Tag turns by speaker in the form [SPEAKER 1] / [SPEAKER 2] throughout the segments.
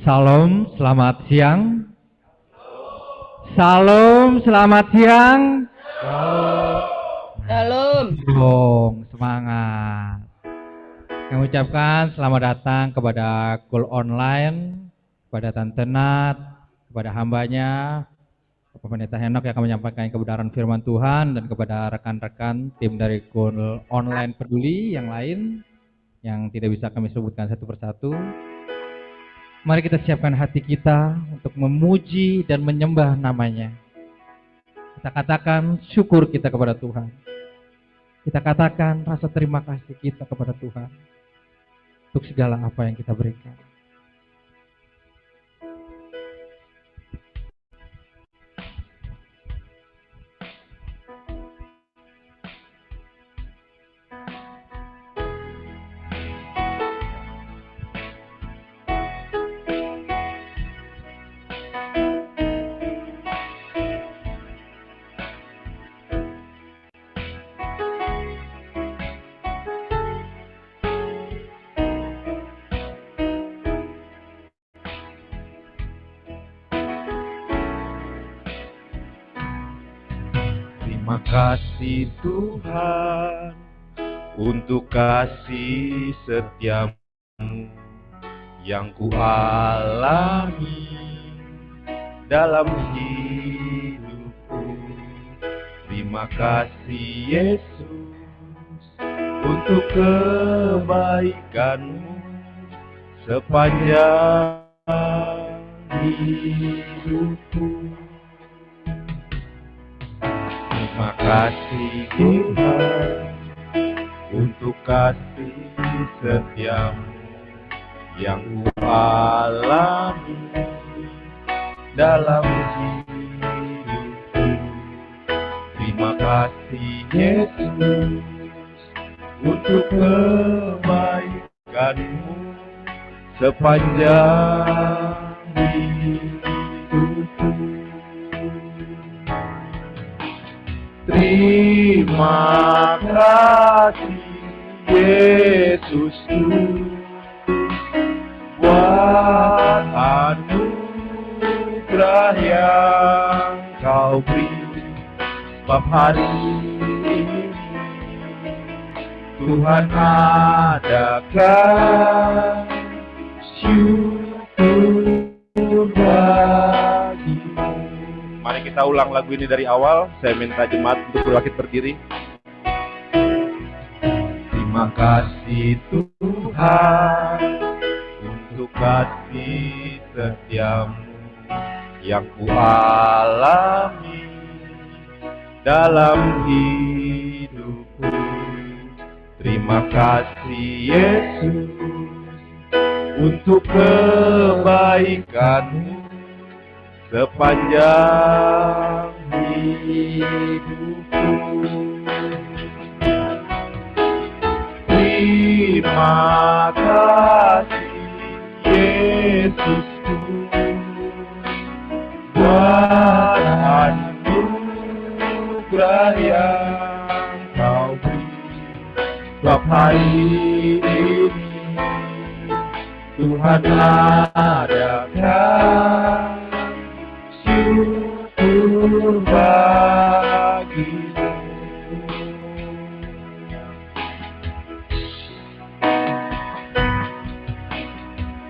[SPEAKER 1] Salam, selamat siang. Salam, selamat siang.
[SPEAKER 2] Salam.
[SPEAKER 1] Dong, semangat. Kami ucapkan selamat datang kepada Kul Online, kepada Tante Nat, kepada hambanya, Bapak Pendeta Henok yang akan menyampaikan kebenaran firman Tuhan, dan kepada rekan-rekan tim dari Kul Online Peduli yang lain yang tidak bisa kami sebutkan satu persatu. Mari kita siapkan hati kita untuk memuji dan menyembah namanya. Kita katakan syukur kita kepada Tuhan. Kita katakan rasa terima kasih kita kepada Tuhan untuk segala apa yang kita berikan.
[SPEAKER 3] Terima kasih Tuhan untuk kasih setiamu yang ku alami dalam hidupku. Terima kasih Yesus untuk kebaikanmu sepanjang hidupku. Terima kasih Tuhan untuk kasih setiamu yang ku alami dalam hidupku. Terima kasih Yesus untuk kebaikanmu sepanjang hidupku. Terima kasih Yesusku buat anugerah yang kau beri. Sebab hari ini Tuhan adakan syukur bagimu. Mari kita ulang lagu ini dari awal. Saya minta jemaat untuk berbangkit berdiri. Terima kasih Tuhan untuk kasih setiamu yang ku alami dalam hidupku. Terima kasih Yesus untuk kebaikanmu sepanjang hidupku. Terima kasih Yesusku buat anugerah yang kau beri. Sebab hari ini Tuhan adakan syukur bagimu.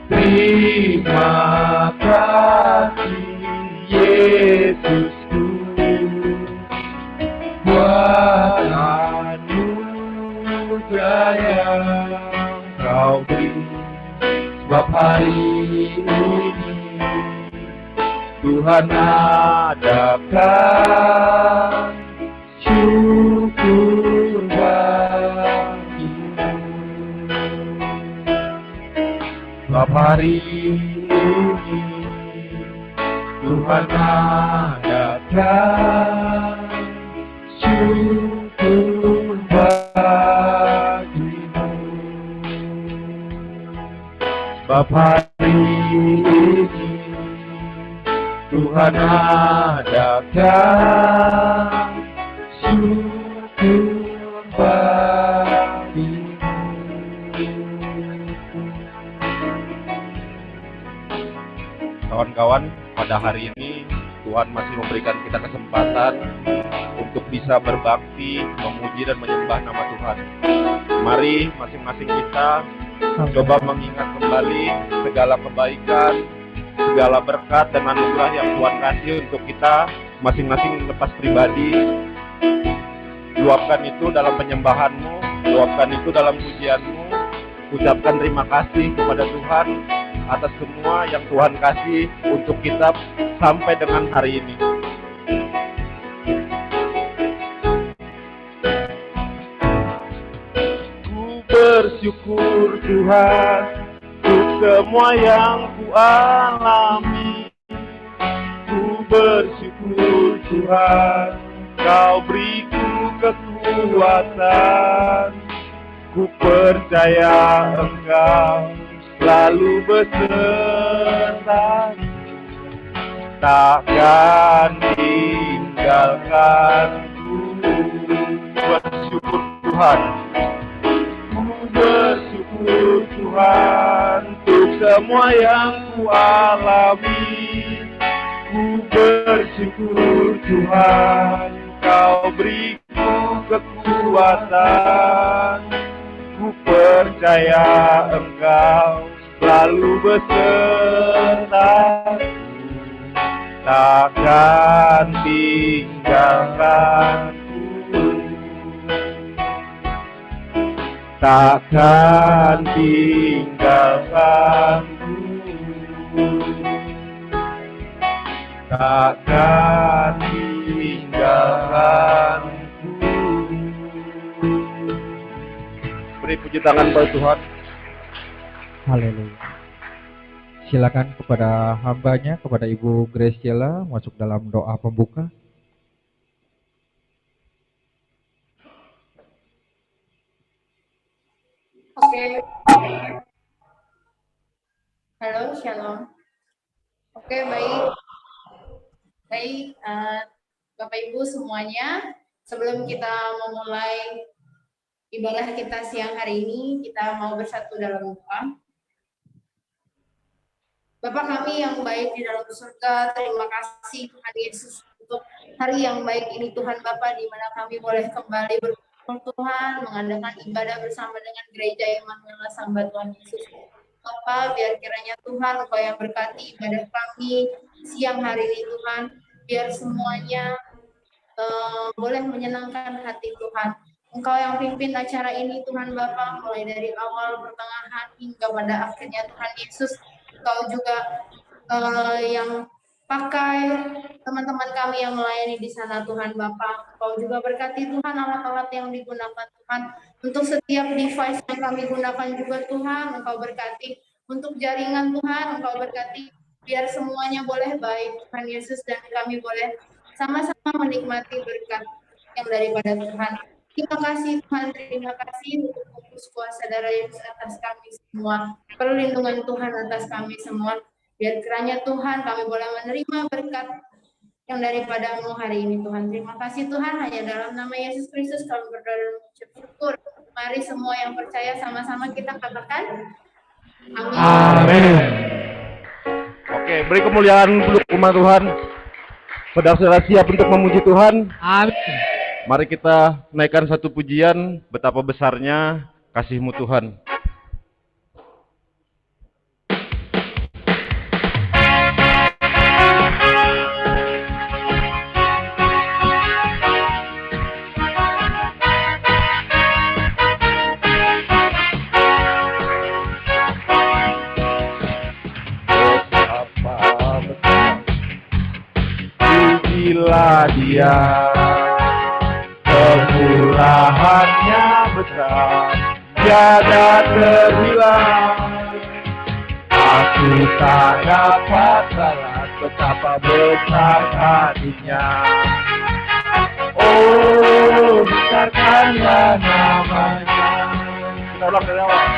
[SPEAKER 3] Terima kasih Yesusku buat anugerah yang kau beri. Sebab hari ini Tuhan adakan syukur bagimu. Sebab hari ini Tuhan adakan syukur bagimu. Sebab hari ini Tuhan adakan syukur bagimu. pada hari ini Tuhan masih memberikan kita kesempatan untuk bisa berbakti, memuji dan menyembah nama Tuhan. Mari masing-masing kita coba mengingat kembali segala kebaikan, segala berkat dan anugerah yang Tuhan kasih untuk kita masing-masing lepas pribadi. Luapkan itu dalam penyembahanmu, luapkan itu dalam pujianmu. Ucapkan terima kasih kepada Tuhan atas semua yang Tuhan kasih untuk kita sampai dengan hari ini. Ku bersyukur Tuhan untuk semua yang ku alami. Ku bersyukur Tuhan, Kau beriku kekuatan. Ku percaya Engkau selalu besertaku, takkan tinggalkanku. Bersyukur Tuhan. Ku bersyukur Tuhan untuk semua yang ku alami. Ku bersyukur Tuhan, Kau beriku kekuatan. Ku percaya Engkau selalu besertaku, takkan tinggalkanku, takkan tinggalkanku, takkan tinggalkanku. Beri puji tangan buat Tuhan.
[SPEAKER 1] Haleluya. Silakan kepada hambanya, kepada Ibu Graciela masuk dalam doa pembuka.
[SPEAKER 2] Oke. Halo, shalom. Oke, baik. Baik, Bapak Ibu semuanya, sebelum kita memulai ibadah kita siang hari ini, kita mau bersatu dalam doa. Bapak kami yang baik di dalam surga, terima kasih Tuhan Yesus untuk hari yang baik ini Tuhan Bapa, di mana kami boleh kembali berkumpul Tuhan, mengadakan ibadah bersama dengan Gereja Immanuel Samba Tuhan Yesus. Bapa, biar kiranya Tuhan Engkau yang berkati ibadah kami siang hari ini Tuhan, biar semuanya boleh menyenangkan hati Tuhan. Engkau yang pimpin acara ini Tuhan Bapa, mulai dari awal, pertengahan, hingga pada akhirnya Tuhan Yesus. Engkau juga yang pakai teman-teman kami yang melayani di sana Tuhan Bapa. Engkau juga berkati Tuhan alat-alat yang digunakan Tuhan. Untuk setiap device yang kami gunakan juga Tuhan, Engkau berkati. Untuk jaringan Tuhan, Engkau berkati. Biar semuanya boleh baik Tuhan Yesus, dan kami boleh sama-sama menikmati berkat yang daripada Tuhan. Terima kasih Tuhan, terima kasih untuk fokus kuasa darah Yesus atas kami semua. Perlindungan Tuhan atas kami semua. Biar kiranya Tuhan kami boleh menerima berkat yang daripada-Mu hari ini Tuhan. Terima kasih Tuhan, hanya dalam nama Yesus Kristus kami berdoa dan mengucap syukur. Mari semua yang percaya sama-sama kita katakan amin.
[SPEAKER 3] Amin. Oke, beri kemuliaan untuk umat Tuhan. Saudara-saudara siap untuk memuji Tuhan?
[SPEAKER 1] Amin.
[SPEAKER 3] Mari kita naikkan satu pujian, betapa besarnya kasih-Mu Tuhan. Betapa besar, pujilah Dia. Kemurahannya besar, tiada terhilang. Aku tak dapat balas betapa besar hatinya. Oh, besarkanlah namanya. Kita ulang dari awal.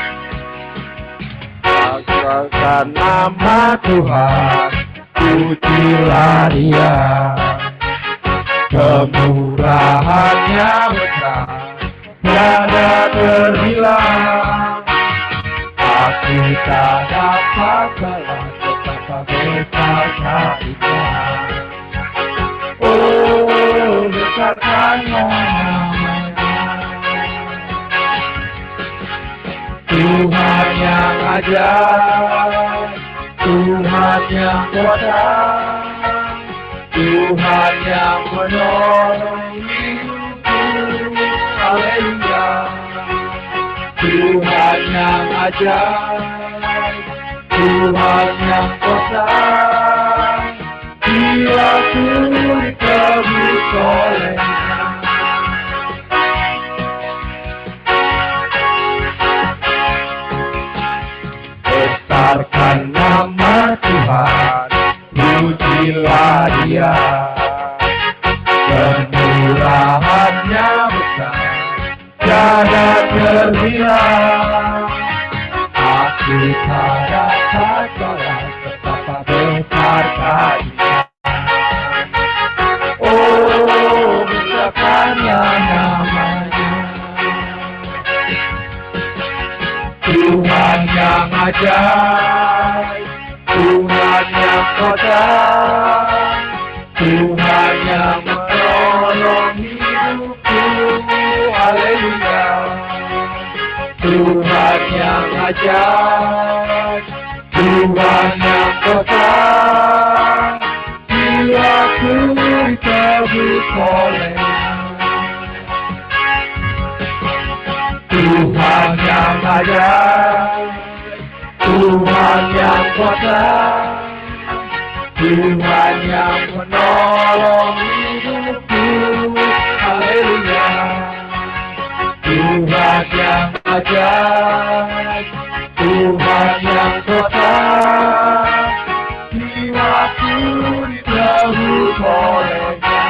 [SPEAKER 3] Besarkan nama Tuhan, pujilah Dia. Kemurahannya besar, tiada terhilang. Aku tak dapat balas betapa besar hatinya. Tuhan yang ajaib, Tuhan yang kuasa, Tuhan yang menolong hidupku, haleluya. Tuhan yang ajaib, Tuhan yang kuasa, jiwaku ditebus oleh-Nya. Besarkan nama Tuhan, pujilah Dia. Kemurahan-Nya besar, tiada terhilang. Aku tak dapat balas betapa besar kasih-Nya. Oh, besarkanlah nama-Nya. Tuhan yang ajaib, Tuhan yang kuasa, Tuhan yang menolong hidupku, haleluya. Tuhan yang ajaib, Tuhan yang kuasa, jiwaku ditebus oleh-Nya. Tuhan yang ajaib, Tuhan yang kuasa, Tuhan yang menolong hidupku, haleluya. Tuhan yang ajaib, Tuhan yang kuasa, jiwaku ditebus oleh-Nya.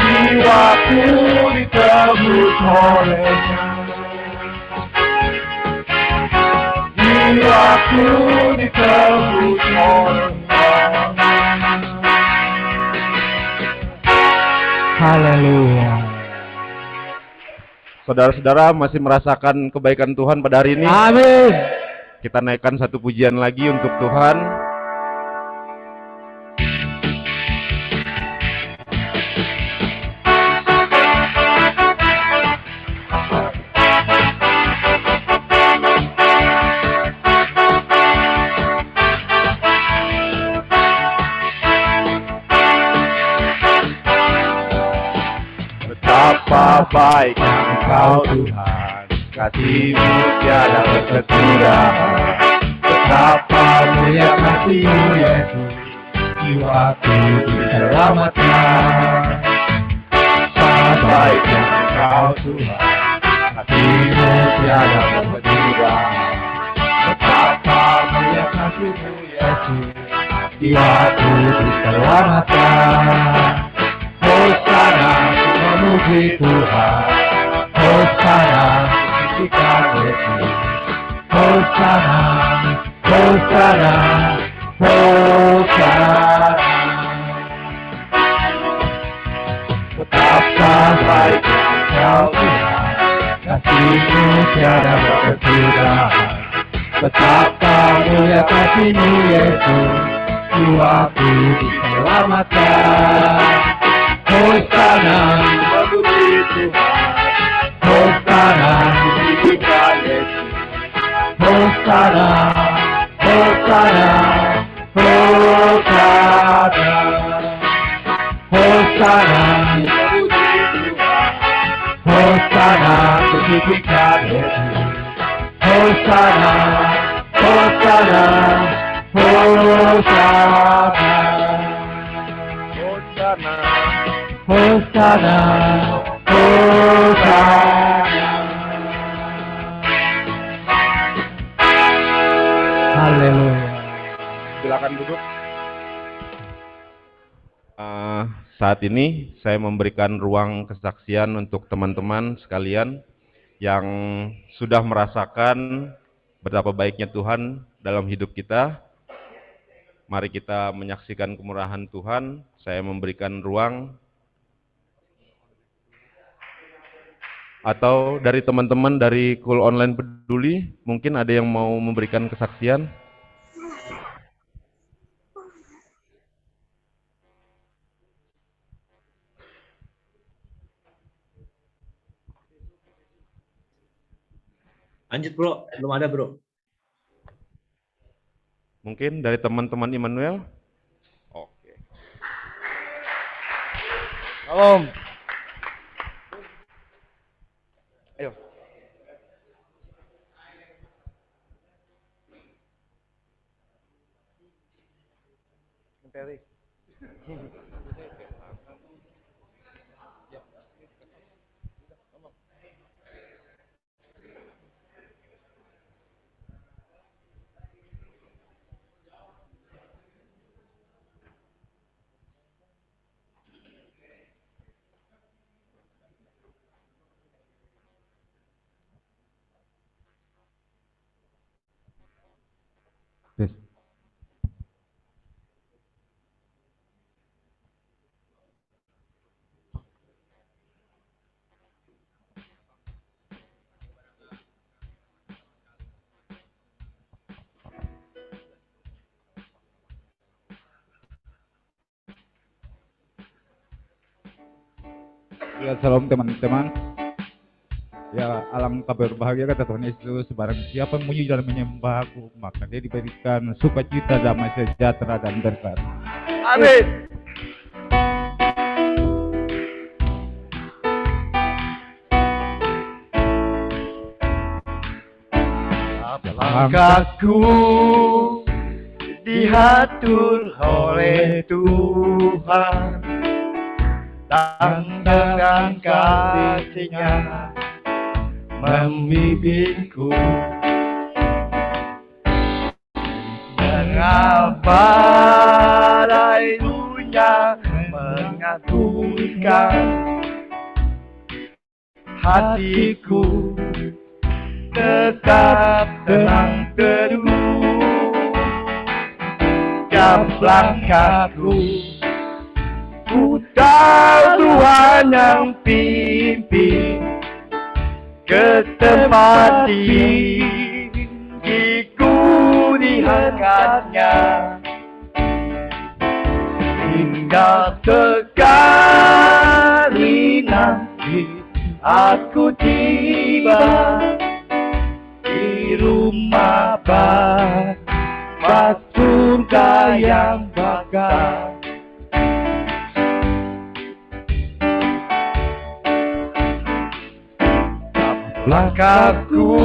[SPEAKER 3] Jiwaku ditebus oleh-Nya. Jiwaku ditebus oleh-Nya.
[SPEAKER 1] Haleluya.
[SPEAKER 3] Saudara-saudara masih merasakan kebaikan Tuhan pada hari ini?
[SPEAKER 1] Amin.
[SPEAKER 3] Kita naikkan satu pujian lagi untuk Tuhan. Betapa baiknya Engkau Tuhan, kasih-Mu tiada berkesudahan. Betapa mulia kasih-Mu Yesus, jiwaku diselamatkan. Sangat baiknya Engkau Tuhan, kasih-Mu tiada berkesudahan. Betapa mulia kasih-Mu Yesus, jiwaku diselamatkan. Hosana, memuji Tuhan, Hosana, pujikan Yesus. Hosana, Hosana, Hosana. Betapa baiknya Engkau Tuhan, kasih-Mu tiada berkesudahan. Betapa mulia kasih-Mu Yesus, jiwaku diselamatkan. Hosana, memuji Tuhan, Hosana, pujikan Yesus. Hosana, Hosana, Hosana. Hosana, memuji Tuhan, Hosana, pujikan Yesus. Hosana, Hosana, Hosana. Hosana, Hosana.
[SPEAKER 1] Haleluya.
[SPEAKER 3] Silakan duduk. Saat ini saya memberikan ruang kesaksian untuk teman-teman sekalian yang sudah merasakan betapa baiknya Tuhan dalam hidup kita. Mari kita menyaksikan kemurahan Tuhan. Saya memberikan ruang. Atau dari teman-teman dari Kul Online Peduli, mungkin ada yang mau memberikan kesaksian?
[SPEAKER 4] Lanjut bro, belum ada bro.
[SPEAKER 3] Mungkin dari teman-teman Immanuel? Oke. Salam. Ayo. Terry.
[SPEAKER 1] Yes. Ya, salam teman-teman. Ya, alam kabar bahagia kata Tuhan Yesus, barang siapa memuji dan menyembah Aku, maka dia diberikan sukacita, damai sejahtera dan berkat.
[SPEAKER 3] Amin.
[SPEAKER 5] Langkahku diatur oleh Tuhan, dan dengan kasih-Nya membimbingku. Mengapa dunia mengagumkan hatiku, tetap tenang teduh. Tiap langkahku, ku tahu Tuhan yang pimpin ke tempat tinggiku di hangkatnya, hingga sekali nanti aku tiba di rumah Bapa surga yang bakal. Langkahku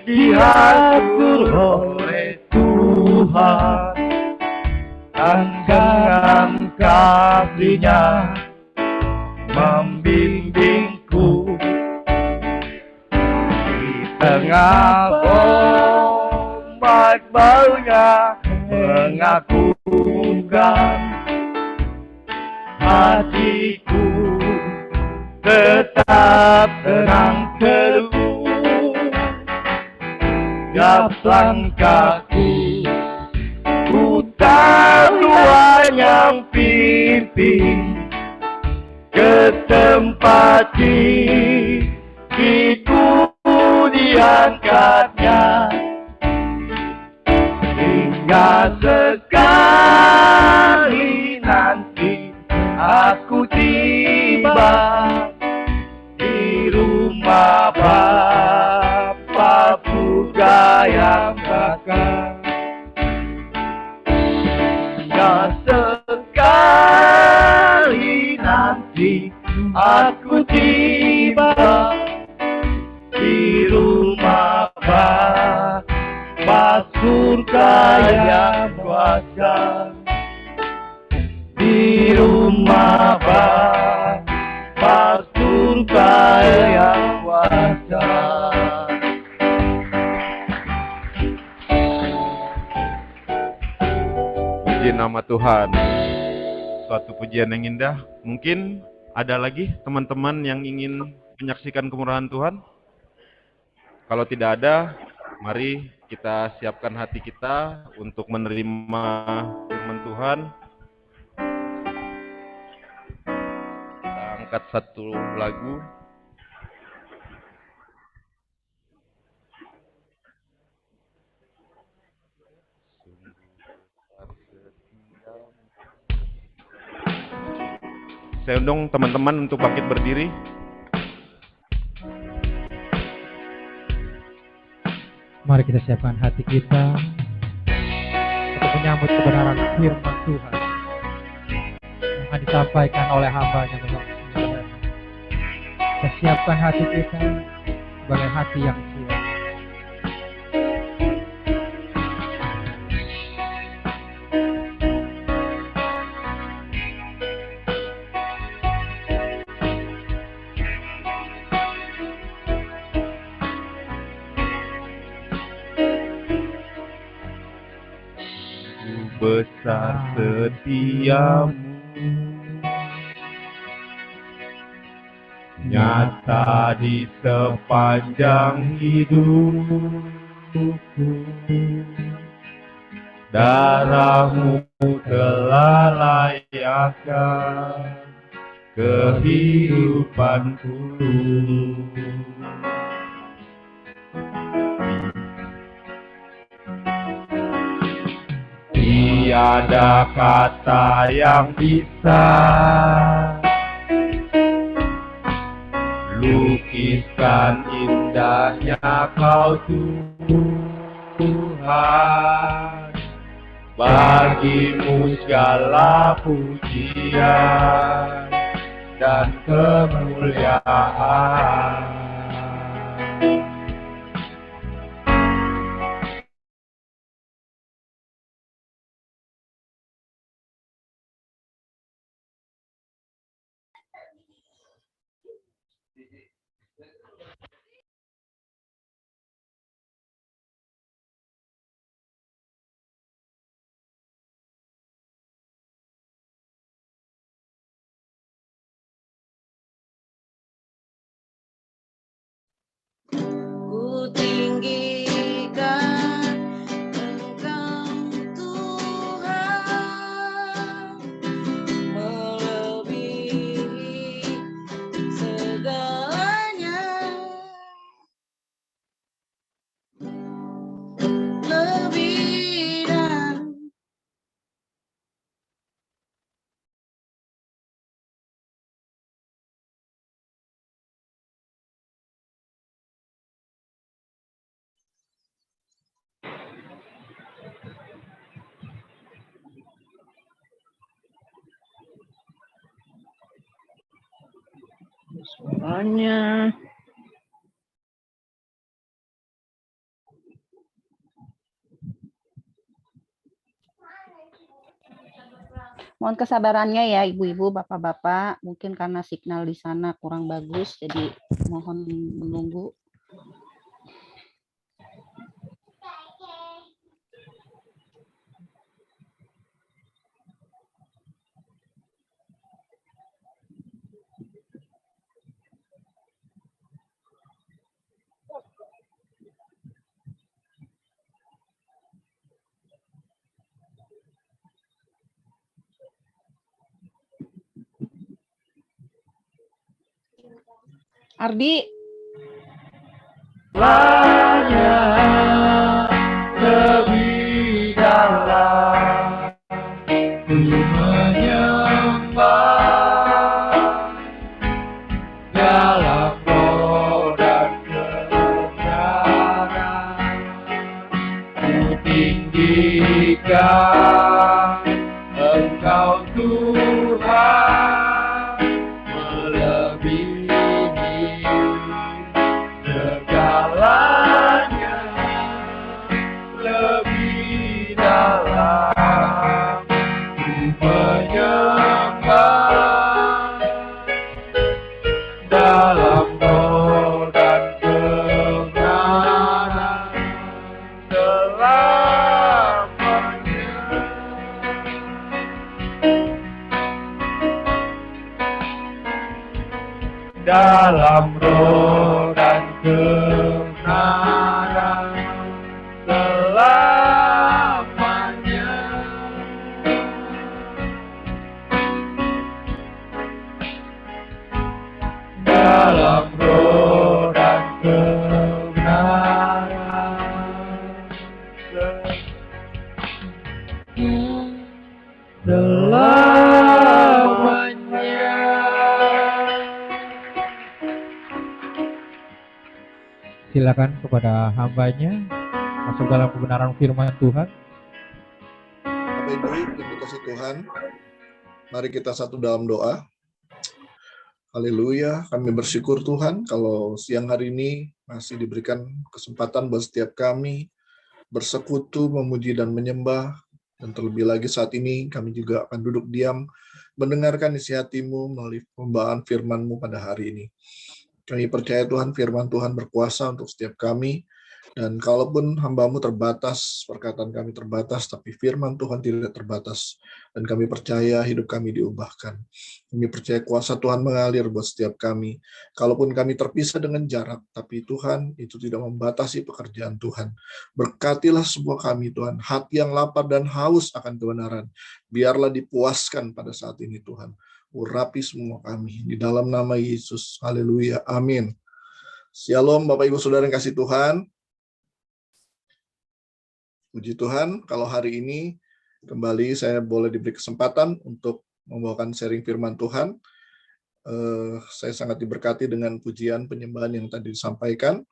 [SPEAKER 5] diatur oleh Tuhan, dan dengan kasih-Nya membimbingku. Tengah ombak baunya mengagumkan hatiku, tetap tenang teduh. Tiap langkahku, ku tahu Tuhan yang pimpin ke tempat tinggiku diangkatnya, hingga sekali nanti aku tiba di rumah Bapa surga yang bakal. Hingga sekali nanti aku tiba di rumah Bapa surga yang kuasa, di rumah Bapa surga yang kuasa.
[SPEAKER 3] Puji nama Tuhan. Suatu pujian yang indah. Mungkin ada lagi teman-teman yang ingin menyaksikan kemurahan Tuhan? Kalau tidak ada, mari kita siapkan hati kita untuk menerima firman Tuhan. Kita angkat satu lagu. Saya undang teman-teman untuk bangkit berdiri.
[SPEAKER 1] Mari kita siapkan hati kita untuk menyambut kebenaran firman Tuhan yang akan disampaikan oleh hamba-Nya Bapak. Kita siapkan hati kita sebagai hati yang siap.
[SPEAKER 3] Besar setiamu, nyata di sepanjang hidupku. Darahmu telah layakkan kehidupanku. Tiada kata yang bisa lukiskan indahnya Kau Tuhan. Bagimu segala pujian dan kemuliaan.
[SPEAKER 4] Ku tinggikan Engkau Tuhan, melebihi segalanya, lebih dan suaranya. Mohon kesabarannya ya ibu-ibu, bapak-bapak, mungkin karena signal di sana kurang bagus, jadi mohon menunggu. Ardi.
[SPEAKER 5] Lanya lebih dalam ku menyembah dalam roh dan kebenaran. Ku tinggikan Engkau Tuhan, melebihi segalanya, lebih dalam ku menyembah dalam roh dan kebenaran selamanya. Dalam roh dan kebenaran selamanya. Dalam roh dan kebenaran selamanya.
[SPEAKER 1] Silakan kepada hambanya masuk dalam kebenaran firman Tuhan.
[SPEAKER 6] Bapak Ibu yang dikasihi Tuhan, mari kita satu dalam doa. Haleluya, kami bersyukur Tuhan kalau siang hari ini masih diberikan kesempatan buat setiap kami bersekutu, memuji dan menyembah. Dan terlebih lagi saat ini kami juga akan duduk diam mendengarkan isi hati-Mu melalui pembawaan firman-Mu pada hari ini. Kami percaya Tuhan, firman Tuhan berkuasa untuk setiap kami. Dan kalaupun hamba-Mu terbatas, perkataan kami terbatas, tapi firman Tuhan tidak terbatas. Dan kami percaya hidup kami diubahkan. Kami percaya kuasa Tuhan mengalir buat setiap kami. Kalaupun kami terpisah dengan jarak, tapi Tuhan itu tidak membatasi pekerjaan Tuhan. Berkatilah semua kami Tuhan, hati yang lapar dan haus akan kebenaran. Biarlah dipuaskan pada saat ini Tuhan. Urapi semua kami, di dalam nama Yesus. Haleluya, amin. Shalom Bapak Ibu Saudara yang kasih Tuhan. Puji Tuhan, kalau hari ini kembali saya boleh diberi kesempatan untuk membawakan sharing firman Tuhan. Saya sangat diberkati dengan pujian penyembahan yang tadi disampaikan.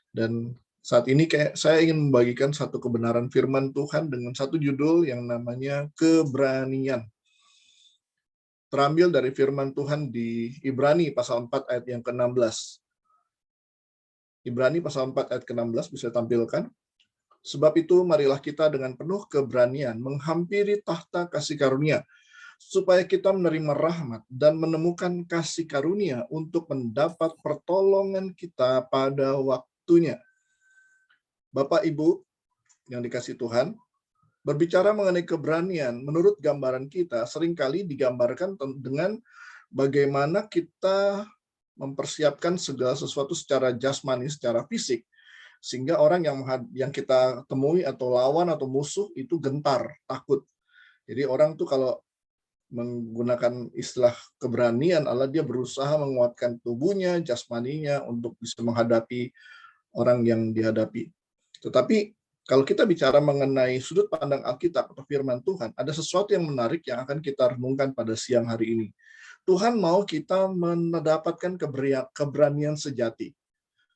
[SPEAKER 6] Dan saat ini saya ingin membagikan satu kebenaran firman Tuhan dengan satu judul yang namanya keberanian. Terambil dari firman Tuhan di Ibrani pasal 4 ayat yang ke-16. Ibrani pasal 4 ayat ke-16 bisa tampilkan. Sebab itu marilah kita dengan penuh keberanian menghampiri tahta kasih karunia, supaya kita menerima rahmat dan menemukan kasih karunia untuk mendapat pertolongan kita pada waktunya. Bapak Ibu yang dikasihi Tuhan, berbicara mengenai keberanian, menurut gambaran kita seringkali digambarkan dengan bagaimana kita mempersiapkan segala sesuatu secara jasmani, secara fisik, sehingga orang yang kita temui atau lawan atau musuh itu gentar, takut. Jadi orang tuh kalau menggunakan istilah keberanian adalah dia berusaha menguatkan tubuhnya, jasmaninya untuk bisa menghadapi orang yang dihadapi. Tetapi kalau kita bicara mengenai sudut pandang Alkitab atau firman Tuhan, ada sesuatu yang menarik yang akan kita renungkan pada siang hari ini. Tuhan mau kita mendapatkan keberanian sejati.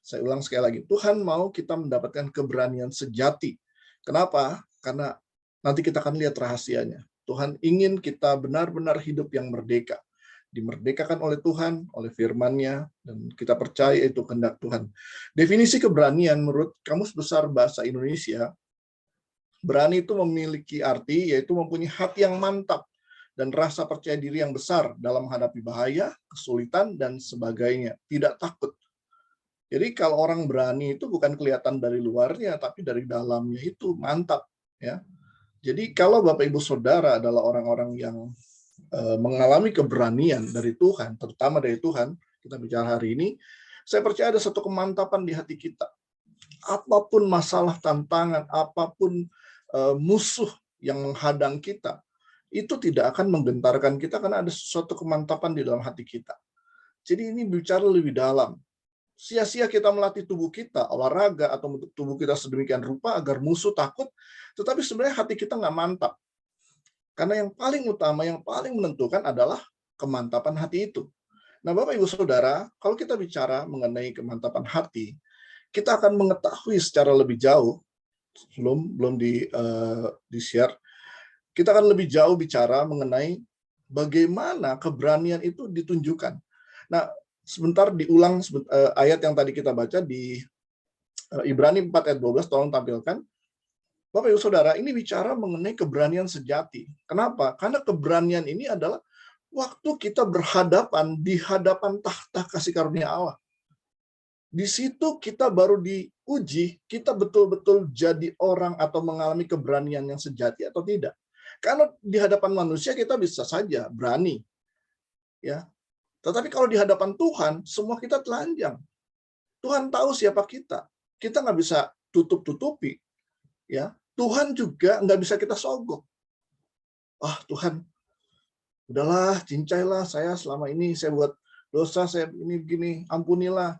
[SPEAKER 6] Saya ulang sekali lagi, Tuhan mau kita mendapatkan keberanian sejati. Kenapa? Karena nanti kita akan lihat rahasianya. Tuhan ingin kita benar-benar hidup yang merdeka. Dimerdekakan oleh Tuhan, oleh firman-Nya, dan kita percaya itu kehendak Tuhan. Definisi keberanian menurut Kamus Besar Bahasa Indonesia, berani itu memiliki arti, yaitu mempunyai hati yang mantap, dan rasa percaya diri yang besar dalam menghadapi bahaya, kesulitan, dan sebagainya. Tidak takut. Jadi kalau orang berani itu bukan kelihatan dari luarnya, tapi dari dalamnya itu mantap, ya. Jadi kalau Bapak Ibu Saudara adalah orang-orang yang mengalami keberanian dari Tuhan, terutama dari Tuhan, kita bicara hari ini, saya percaya ada satu kemantapan di hati kita. Apapun masalah, tantangan, apapun musuh yang menghadang kita, itu tidak akan menggentarkan kita karena ada suatu kemantapan di dalam hati kita. Jadi ini bicara lebih dalam. Sia-sia kita melatih tubuh kita, olahraga, atau membentuk tubuh kita sedemikian rupa agar musuh takut, tetapi sebenarnya hati kita nggak mantap. Karena yang paling utama, yang paling menentukan adalah kemantapan hati itu. Nah, Bapak Ibu Saudara, kalau kita bicara mengenai kemantapan hati, kita akan mengetahui secara lebih jauh, belum di-share, kita akan lebih jauh bicara mengenai bagaimana keberanian itu ditunjukkan. Nah, sebentar diulang ayat yang tadi kita baca di Ibrani 4 ayat 12, tolong tampilkan. Bapak Ibu Saudara, ini bicara mengenai keberanian sejati. Kenapa? Karena keberanian ini adalah waktu kita berhadapan di hadapan tahta kasih karunia Allah. Di situ kita baru diuji, kita betul-betul jadi orang atau mengalami keberanian yang sejati atau tidak. Karena di hadapan manusia kita bisa saja berani, ya. Tetapi kalau di hadapan Tuhan, semua kita telanjang. Tuhan tahu siapa kita. Kita nggak bisa tutup-tutupi. Ya, Tuhan juga nggak bisa kita sogok. Tuhan, udahlah, cincailah saya selama ini, saya buat dosa, saya ini begini, ampunilah.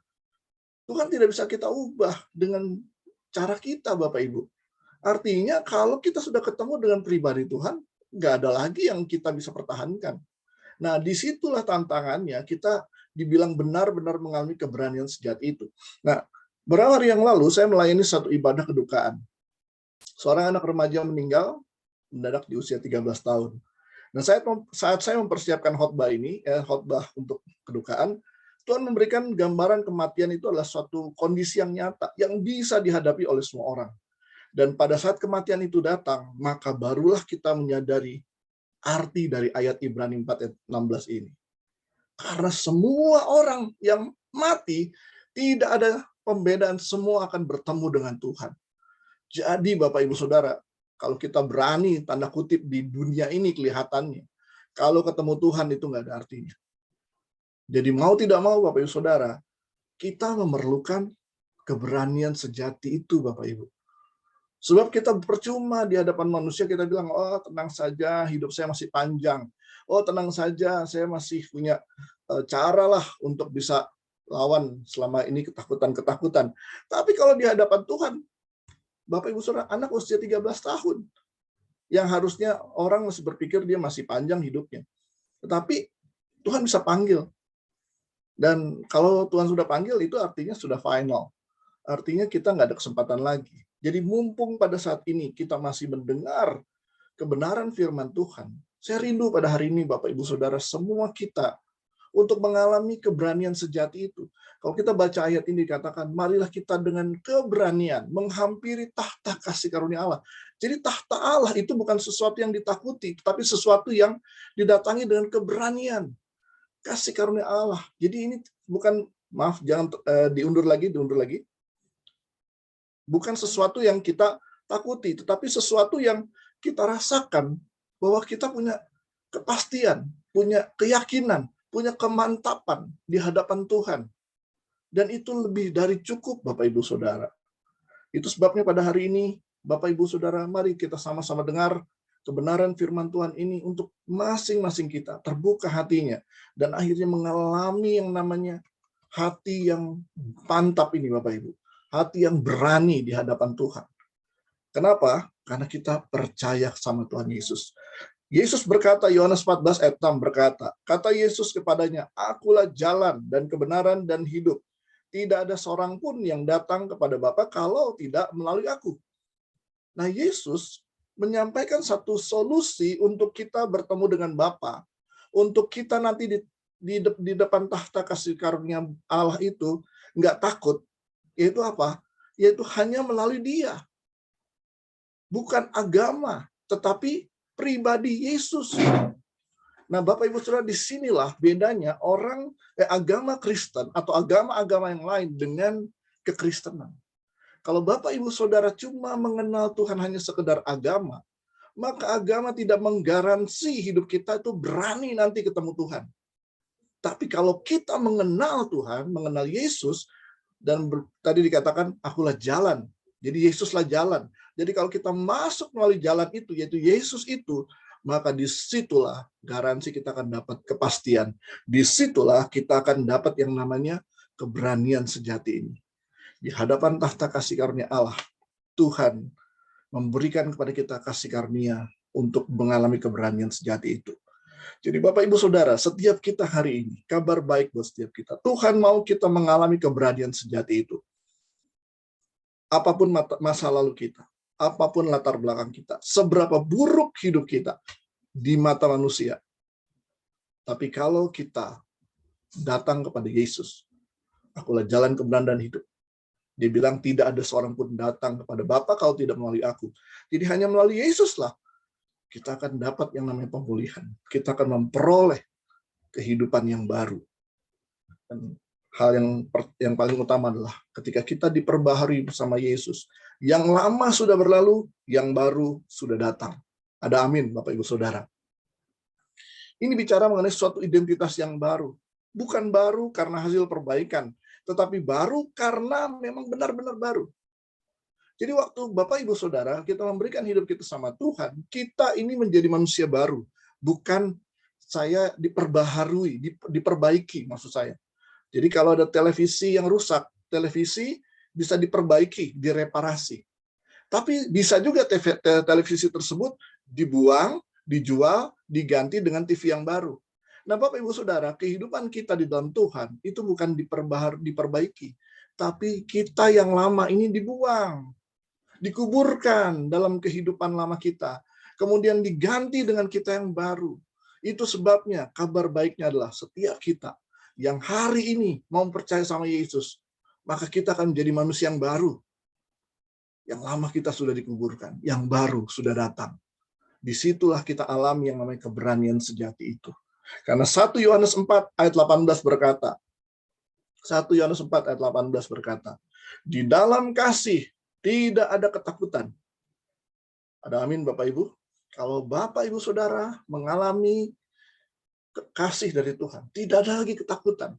[SPEAKER 6] Tuhan tidak bisa kita ubah dengan cara kita, Bapak Ibu. Artinya kalau kita sudah ketemu dengan pribadi Tuhan, nggak ada lagi yang kita bisa pertahankan. Nah, disitulah tantangannya, kita dibilang benar-benar mengalami keberanian sejati itu. Nah, beberapa hari yang lalu saya melayani satu ibadah kedukaan. Seorang anak remaja meninggal mendadak di usia 13 tahun. Nah, saat saya mempersiapkan khotbah ini, khotbah untuk kedukaan, Tuhan memberikan gambaran kematian itu adalah suatu kondisi yang nyata, yang bisa dihadapi oleh semua orang. Dan pada saat kematian itu datang, maka barulah kita menyadari arti dari ayat Ibrani 4 ayat 16 ini. Karena semua orang yang mati, tidak ada pembedaan, semua akan bertemu dengan Tuhan. Jadi Bapak Ibu Saudara, kalau kita berani, tanda kutip, di dunia ini kelihatannya, kalau ketemu Tuhan itu nggak ada artinya. Jadi mau tidak mau Bapak Ibu Saudara, kita memerlukan keberanian sejati itu Bapak Ibu. Sebab kita percuma di hadapan manusia, kita bilang, oh tenang saja, hidup saya masih panjang. Oh tenang saja, saya masih punya cara lah untuk bisa lawan selama ini ketakutan-ketakutan. Tapi kalau di hadapan Tuhan, Bapak Ibu Saudara, anak usia 13 tahun, yang harusnya orang masih berpikir dia masih panjang hidupnya. Tetapi Tuhan bisa panggil. Dan kalau Tuhan sudah panggil, itu artinya sudah final. Artinya kita nggak ada kesempatan lagi. Jadi mumpung pada saat ini kita masih mendengar kebenaran firman Tuhan, saya rindu pada hari ini Bapak Ibu Saudara semua kita untuk mengalami keberanian sejati itu. Kalau kita baca ayat ini dikatakan, marilah kita dengan keberanian menghampiri tahta kasih karunia Allah. Jadi tahta Allah itu bukan sesuatu yang ditakuti, tapi sesuatu yang didatangi dengan keberanian. Kasih karunia Allah. Jadi ini bukan, maaf, jangan diundur lagi. Bukan sesuatu yang kita takuti, tetapi sesuatu yang kita rasakan bahwa kita punya kepastian, punya keyakinan, punya kemantapan di hadapan Tuhan. Dan itu lebih dari cukup, Bapak Ibu Saudara. Itu sebabnya pada hari ini, Bapak Ibu Saudara, mari kita sama-sama dengar kebenaran firman Tuhan ini untuk masing-masing kita, terbuka hatinya, dan akhirnya mengalami yang namanya hati yang mantap ini, Bapak Ibu. Hati yang berani di hadapan Tuhan. Kenapa? Karena kita percaya sama Tuhan Yesus. Yesus berkata, Yohanes 14 ayat 6 berkata, kata Yesus kepadanya, akulah jalan dan kebenaran dan hidup. Tidak ada seorang pun yang datang kepada Bapa kalau tidak melalui aku. Nah, Yesus menyampaikan satu solusi untuk kita bertemu dengan Bapa, untuk kita nanti di depan tahta kasih karunia Allah itu nggak takut, yaitu apa? Yaitu hanya melalui Dia. Bukan agama, tetapi pribadi Yesus. Nah, Bapak Ibu Saudara, disinilah bedanya agama Kristen atau agama-agama yang lain dengan kekristenan. Kalau Bapak Ibu Saudara cuma mengenal Tuhan hanya sekedar agama, maka agama tidak menggaransi hidup kita itu berani nanti ketemu Tuhan. Tapi kalau kita mengenal Tuhan, mengenal Yesus, dan tadi dikatakan, akulah jalan. Jadi Yesuslah jalan. Jadi kalau kita masuk melalui jalan itu, yaitu Yesus itu, maka disitulah garansi kita akan dapat kepastian. Disitulah kita akan dapat yang namanya keberanian sejati ini. Di hadapan tahta kasih karunia Allah, Tuhan memberikan kepada kita kasih karunia untuk mengalami keberanian sejati itu. Jadi Bapak Ibu Saudara, setiap kita hari ini, kabar baik buat setiap kita. Tuhan mau kita mengalami keberanian sejati itu. Apapun masa lalu kita, apapun latar belakang kita, seberapa buruk hidup kita di mata manusia. Tapi kalau kita datang kepada Yesus, akulah jalan kebenaran dan hidup. Dia bilang tidak ada seorang pun datang kepada Bapa kalau tidak melalui aku. Jadi hanya melalui Yesuslah kita akan dapat yang namanya pemulihan. Kita akan memperoleh kehidupan yang baru. Dan hal yang paling utama adalah ketika kita diperbaharui bersama Yesus. Yang lama sudah berlalu, yang baru sudah datang. Ada amin, Bapak Ibu Saudara. Ini bicara mengenai suatu identitas yang baru. Bukan baru karena hasil perbaikan, tetapi baru karena memang benar-benar baru. Jadi waktu Bapak Ibu Saudara kita memberikan hidup kita sama Tuhan, kita ini menjadi manusia baru. Bukan saya diperbaharui, diperbaiki maksud saya. Jadi kalau ada televisi yang rusak, televisi bisa diperbaiki, direparasi. Tapi bisa juga televisi tersebut dibuang, dijual, diganti dengan TV yang baru. Nah Bapak Ibu Saudara, kehidupan kita di dalam Tuhan itu bukan diperbaiki, tapi kita yang lama ini dibuang. dikuburkan dalam kehidupan lama kita, kemudian diganti dengan kita yang baru. Itu sebabnya kabar baiknya adalah setiap kita yang hari ini mau percaya sama Yesus, maka kita akan menjadi manusia yang baru. Yang lama kita sudah dikuburkan, yang baru sudah datang. Disitulah kita alami yang namanya keberanian sejati itu. Karena 1 Yohanes 4 ayat 18 berkata, 1 Yohanes 4 ayat 18 berkata, di dalam kasih tidak ada ketakutan. Ada amin Bapak Ibu? Kalau Bapak Ibu Saudara mengalami kasih dari Tuhan, tidak ada lagi ketakutan.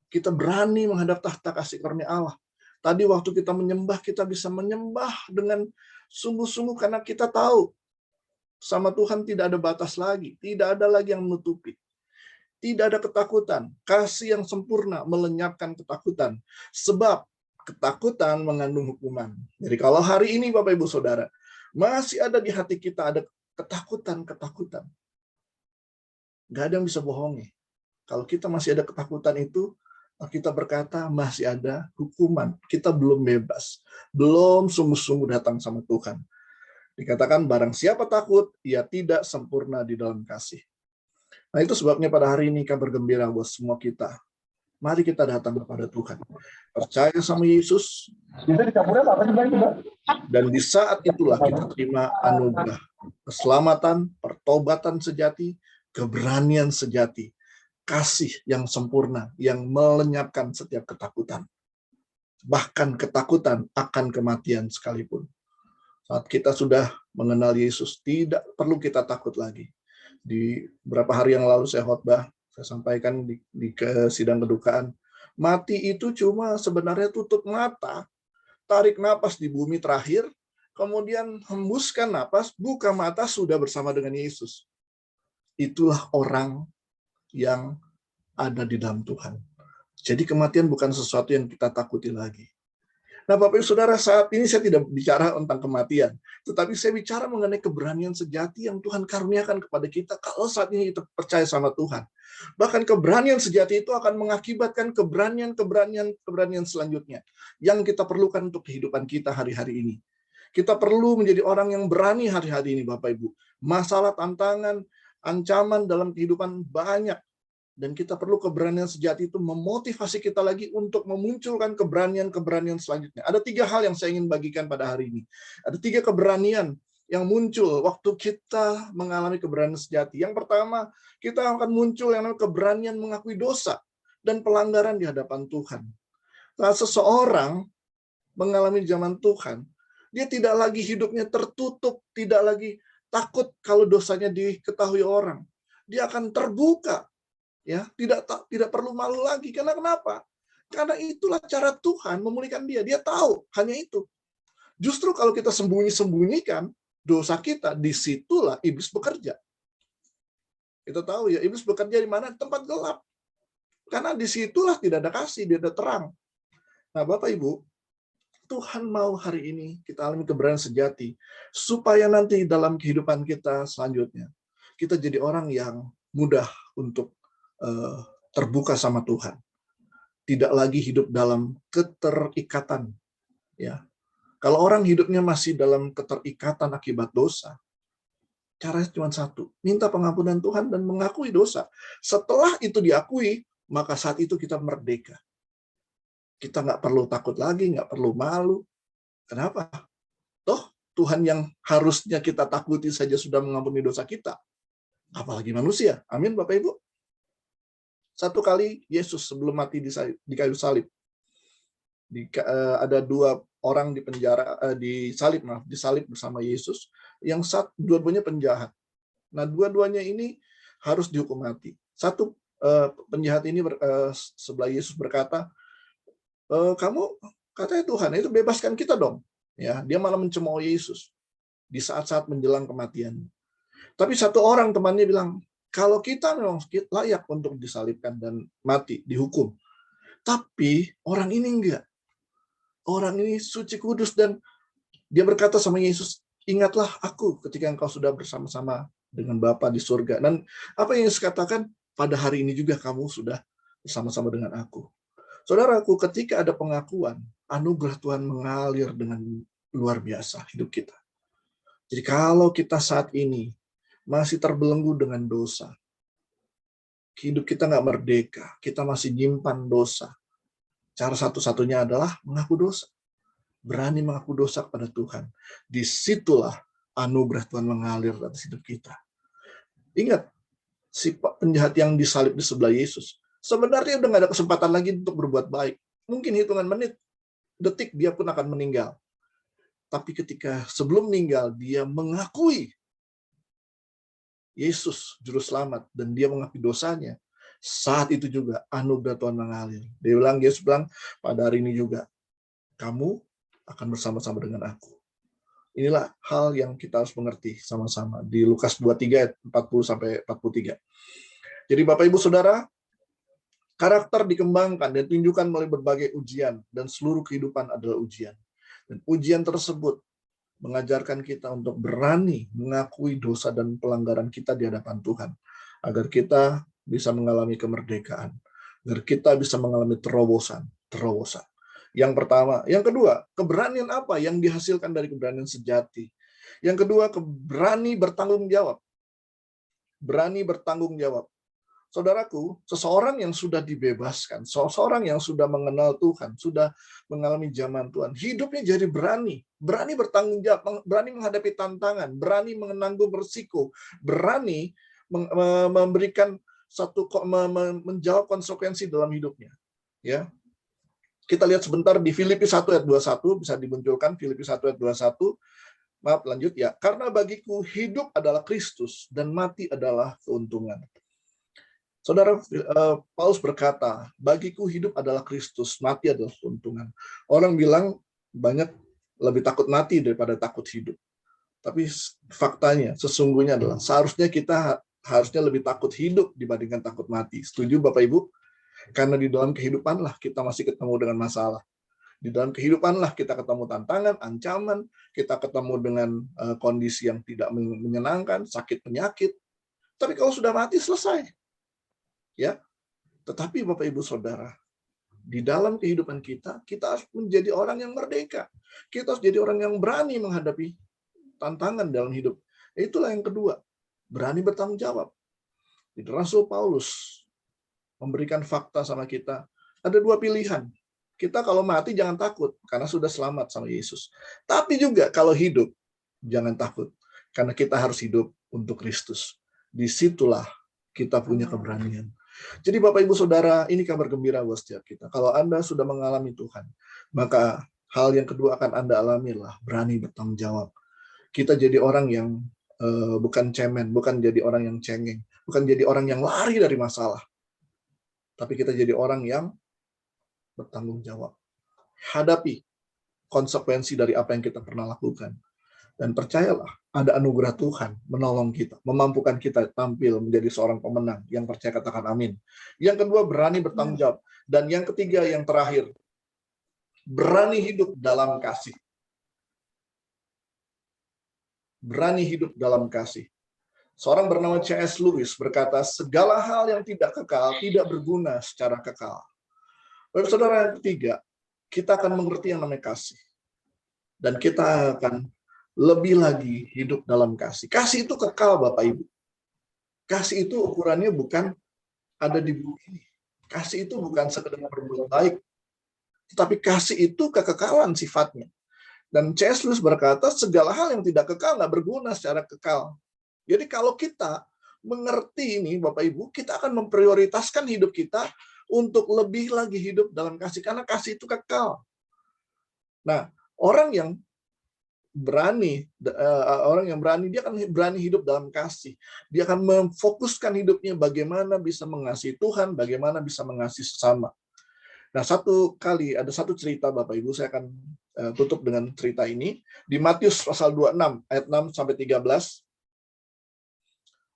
[SPEAKER 6] Kita berani menghadap tahta kasih karunia Allah. Tadi waktu kita menyembah, kita bisa menyembah dengan sungguh-sungguh karena kita tahu sama Tuhan tidak ada batas lagi, tidak ada lagi yang menutupi. Tidak ada ketakutan. Kasih yang sempurna melenyapkan ketakutan. Sebab ketakutan mengandung hukuman. Jadi kalau hari ini Bapak Ibu Saudara, masih ada di hati kita ada ketakutan-ketakutan. Nggak ada yang bisa bohongi. Kalau kita masih ada ketakutan itu, kita berkata masih ada hukuman. Kita belum bebas. Belum sungguh-sungguh datang sama Tuhan. Dikatakan barang siapa takut, ia tidak sempurna di dalam kasih. Nah itu sebabnya pada hari ini kabar gembira buat semua kita. Mari kita datang kepada Tuhan. Percaya sama Yesus. Dan di saat itulah kita terima anugerah. Keselamatan, pertobatan sejati, keberanian sejati. Kasih yang sempurna, yang melenyapkan setiap ketakutan. Bahkan ketakutan akan kematian sekalipun. Saat kita sudah mengenal Yesus, tidak perlu kita takut lagi. Di beberapa hari yang lalu saya khotbah, saya sampaikan di sidang kedukaan, mati itu cuma sebenarnya tutup mata, tarik napas di bumi terakhir, kemudian hembuskan napas, buka mata, sudah bersama dengan Yesus. Itulah orang yang ada di dalam Tuhan. Jadi kematian bukan sesuatu yang kita takuti lagi. Nah Bapak Ibu Saudara, saat ini saya tidak bicara tentang kematian, tetapi saya bicara mengenai keberanian sejati yang Tuhan karuniakan kepada kita kalau saat ini kita percaya sama Tuhan. Bahkan keberanian sejati itu akan mengakibatkan keberanian selanjutnya yang kita perlukan untuk kehidupan kita hari-hari ini. Kita perlu menjadi orang yang berani hari-hari ini Bapak Ibu. Masalah, tantangan, ancaman dalam kehidupan banyak. Dan kita perlu keberanian sejati itu memotivasi kita lagi untuk memunculkan keberanian-keberanian selanjutnya. Ada 3 hal yang saya ingin bagikan pada hari ini. Ada 3 keberanian yang muncul waktu kita mengalami keberanian sejati. Yang pertama, kita akan muncul yang namanya keberanian mengakui dosa dan pelanggaran di hadapan Tuhan. Saat seseorang mengalami zaman Tuhan, dia tidak lagi hidupnya tertutup, tidak lagi takut kalau dosanya diketahui orang. Dia akan terbuka. Ya, tidak perlu malu lagi. Karena kenapa? Karena itulah cara Tuhan memulihkan dia. Dia tahu hanya itu. Justru kalau kita sembunyi-sembunyikan dosa kita, disitulah iblis bekerja. Kita tahu ya, iblis bekerja di mana? Tempat gelap. Karena disitulah tidak ada kasih, tidak ada terang. Nah, Bapak Ibu, Tuhan mau hari ini kita alami keberanian sejati, supaya nanti dalam kehidupan kita selanjutnya, kita jadi orang yang mudah untuk terbuka sama Tuhan. Tidak lagi hidup dalam keterikatan. Ya. Kalau orang hidupnya masih dalam keterikatan akibat dosa, caranya cuma satu, minta pengampunan Tuhan dan mengakui dosa. Setelah itu diakui, maka saat itu kita merdeka. Kita nggak perlu takut lagi, nggak perlu malu. Kenapa? Toh Tuhan yang harusnya kita takuti saja sudah mengampuni dosa kita. Apalagi manusia. Amin Bapak Ibu. Satu kali Yesus sebelum mati di kayu salib, ada 2 orang di penjara, disalib bersama Yesus, yang dua-duanya penjahat. Nah, dua-duanya ini harus dihukum mati. Satu penjahat ini sebelah Yesus berkata, kamu katanya Tuhan, itu bebaskan kita dong. Ya, dia malah mencemooh Yesus di saat-saat menjelang kematian. Tapi satu orang temannya bilang, kalau kita memang layak untuk disalibkan dan mati, dihukum. Tapi orang ini enggak. Orang ini suci kudus dan dia berkata sama Yesus, ingatlah aku ketika engkau sudah bersama-sama dengan Bapa di surga. Dan apa yang Yesus katakan, pada hari ini juga kamu sudah bersama-sama dengan aku. Saudaraku, ketika ada pengakuan, anugerah Tuhan mengalir dengan luar biasa hidup kita. Jadi kalau kita saat ini masih terbelenggu dengan dosa, hidup kita nggak merdeka, kita masih nyimpan dosa. Cara satu-satunya adalah mengaku dosa. Berani mengaku dosa kepada Tuhan. Disitulah anugerah Tuhan mengalir atas hidup kita. Ingat, si penjahat yang disalib di sebelah Yesus, sebenarnya udah nggak ada kesempatan lagi untuk berbuat baik. Mungkin hitungan menit, detik dia pun akan meninggal. Tapi ketika sebelum meninggal, dia mengakui Yesus Juru Selamat, dan dia mengakui dosanya. Saat itu juga anugerah Tuhan mengalir. Yesus bilang, pada hari ini juga, kamu akan bersama-sama dengan aku. Inilah hal yang kita harus mengerti sama-sama. Di Lukas 23 ayat 40-43. Jadi Bapak Ibu Saudara, karakter dikembangkan dan ditunjukkan melalui berbagai ujian, dan seluruh kehidupan adalah ujian. Dan ujian tersebut mengajarkan kita untuk berani mengakui dosa dan pelanggaran kita di hadapan Tuhan, agar kita bisa mengalami kemerdekaan, agar kita bisa mengalami terobosan. Yang pertama. Yang kedua, keberanian apa yang dihasilkan dari keberanian sejati? Yang kedua, berani bertanggung jawab. Berani bertanggung jawab. Saudaraku, seseorang yang sudah dibebaskan, seseorang yang sudah mengenal Tuhan, sudah mengalami zaman Tuhan, hidupnya jadi berani bertanggung jawab, berani menghadapi tantangan, berani menanggung resiko, berani memberikan menjawab konsekuensi dalam hidupnya. Ya, kita lihat sebentar di Filipi 1 ayat 21, bisa dimunculkan Filipi 1 ayat 21. Maaf, lanjut ya. Karena bagiku hidup adalah Kristus dan mati adalah keuntungan. Saudara, Paulus berkata, bagiku hidup adalah Kristus, mati adalah keuntungan. Orang bilang banyak lebih takut mati daripada takut hidup. Tapi faktanya, sesungguhnya adalah seharusnya kita harusnya lebih takut hidup dibandingkan takut mati. Setuju Bapak Ibu? Karena di dalam kehidupanlah kita masih ketemu dengan masalah. Di dalam kehidupanlah kita ketemu tantangan, ancaman, kita ketemu dengan kondisi yang tidak menyenangkan, sakit penyakit. Tapi kalau sudah mati, selesai. Ya, tetapi Bapak Ibu Saudara, di dalam kehidupan kita harus menjadi orang yang merdeka. Kita harus jadi orang yang berani menghadapi tantangan dalam hidup. Itulah yang kedua, berani bertanggung jawab. Jadi Rasul Paulus memberikan fakta sama kita. Ada dua pilihan. Kita kalau mati jangan takut, karena sudah selamat sama Yesus. Tapi juga kalau hidup, jangan takut, karena kita harus hidup untuk Kristus. Disitulah kita punya keberanian. Jadi Bapak Ibu Saudara, ini kabar gembira buat setiap kita. Kalau Anda sudah mengalami Tuhan, maka hal yang kedua akan Anda alami adalah berani bertanggung jawab. Kita jadi orang yang bukan cemen, bukan jadi orang yang cengeng, bukan jadi orang yang lari dari masalah. Tapi kita jadi orang yang bertanggung jawab. Hadapi konsekuensi dari apa yang kita pernah lakukan. Dan percayalah, ada anugerah Tuhan menolong kita, memampukan kita tampil menjadi seorang pemenang. Yang percaya katakan amin. Yang kedua, berani bertanggung jawab. Dan yang ketiga, yang terakhir, berani hidup dalam kasih. Berani hidup dalam kasih. Seorang bernama C.S. Lewis berkata, segala hal yang tidak kekal tidak berguna secara kekal. Bapak Saudara, yang ketiga, kita akan mengerti yang namanya kasih. Dan kita akan lebih lagi hidup dalam kasih. Kasih itu kekal, Bapak Ibu. Kasih itu ukurannya bukan ada di bumi ini. Kasih itu bukan sekedar berbuat baik. Tetapi kasih itu kekekalan sifatnya. Dan C.S. Lewis berkata, segala hal yang tidak kekal nggak berguna secara kekal. Jadi kalau kita mengerti ini, Bapak Ibu, kita akan memprioritaskan hidup kita untuk lebih lagi hidup dalam kasih. Karena kasih itu kekal. Nah, orang yang berani, dia akan berani hidup dalam kasih. Dia akan memfokuskan hidupnya bagaimana bisa mengasihi Tuhan, bagaimana bisa mengasihi sesama. Nah, ada satu cerita Bapak Ibu, saya akan tutup dengan cerita ini. Di Matius pasal 26 ayat 6 sampai 13.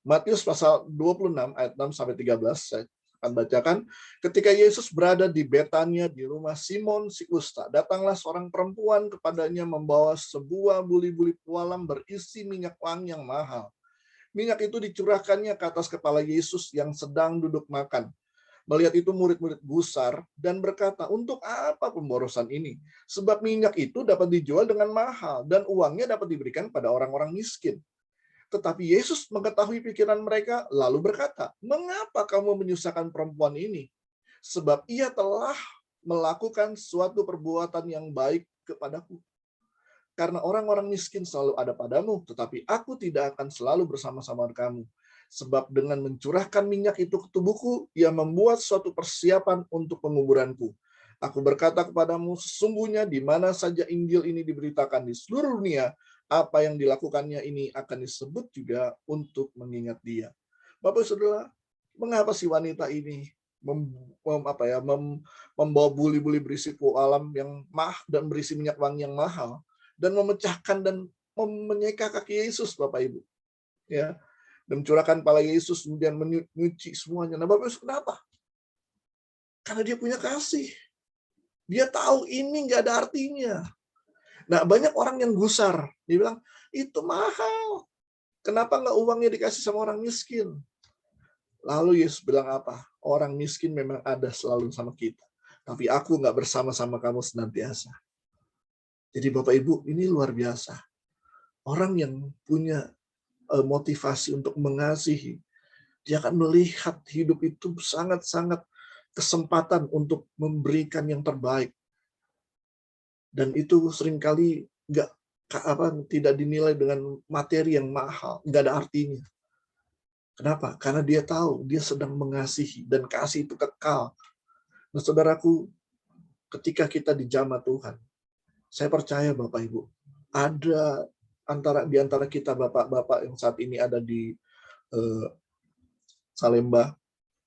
[SPEAKER 6] Matius pasal 26 ayat 6 sampai 13, saya akan bacakan. Ketika Yesus berada di Betania di rumah Simon si Kusta, datanglah seorang perempuan kepadanya membawa sebuah buli-buli pualam berisi minyak wangi yang mahal. Minyak itu dicurahkannya ke atas kepala Yesus yang sedang duduk makan. Melihat itu murid-murid gusar dan berkata, untuk apa pemborosan ini? Sebab minyak itu dapat dijual dengan mahal dan uangnya dapat diberikan pada orang-orang miskin. Tetapi Yesus mengetahui pikiran mereka lalu berkata, mengapa kamu menyusahkan perempuan ini? Sebab ia telah melakukan suatu perbuatan yang baik kepadaku. Karena orang-orang miskin selalu ada padamu, tetapi aku tidak akan selalu bersama-sama kamu. Sebab dengan mencurahkan minyak itu ke tubuhku, ia membuat suatu persiapan untuk penguburanku. Aku berkata kepadamu, sesungguhnya di mana saja Injil ini diberitakan di seluruh dunia, apa yang dilakukannya ini akan disebut juga untuk mengingat dia. Bapak Saudara, mengapa si wanita ini membawa buli-buli berisi alam yang dan berisi minyak wangi yang mahal dan memecahkan dan menyeka kaki Yesus, Bapak Ibu, ya, dan mencurahkan kepala Yesus kemudian menyuci semuanya. Nah, Bapak Ibu, kenapa? Karena dia punya kasih. Dia tahu ini nggak ada artinya. Nah, banyak orang yang gusar. Dia bilang, itu mahal. Kenapa nggak uangnya dikasih sama orang miskin? Lalu Yesus bilang apa? Orang miskin memang ada selalu sama kita. Tapi aku nggak bersama-sama kamu senantiasa. Jadi Bapak Ibu, ini luar biasa. Orang yang punya motivasi untuk mengasihi, dia akan melihat hidup itu sangat-sangat kesempatan untuk memberikan yang terbaik. Dan itu seringkali tidak dinilai dengan materi yang mahal, nggak ada artinya. Kenapa? Karena dia tahu dia sedang mengasihi dan kasih itu kekal. Nah, saudaraku, ketika kita dijamah Tuhan, saya percaya Bapak Ibu, ada di antara kita bapak-bapak yang saat ini ada di Salemba.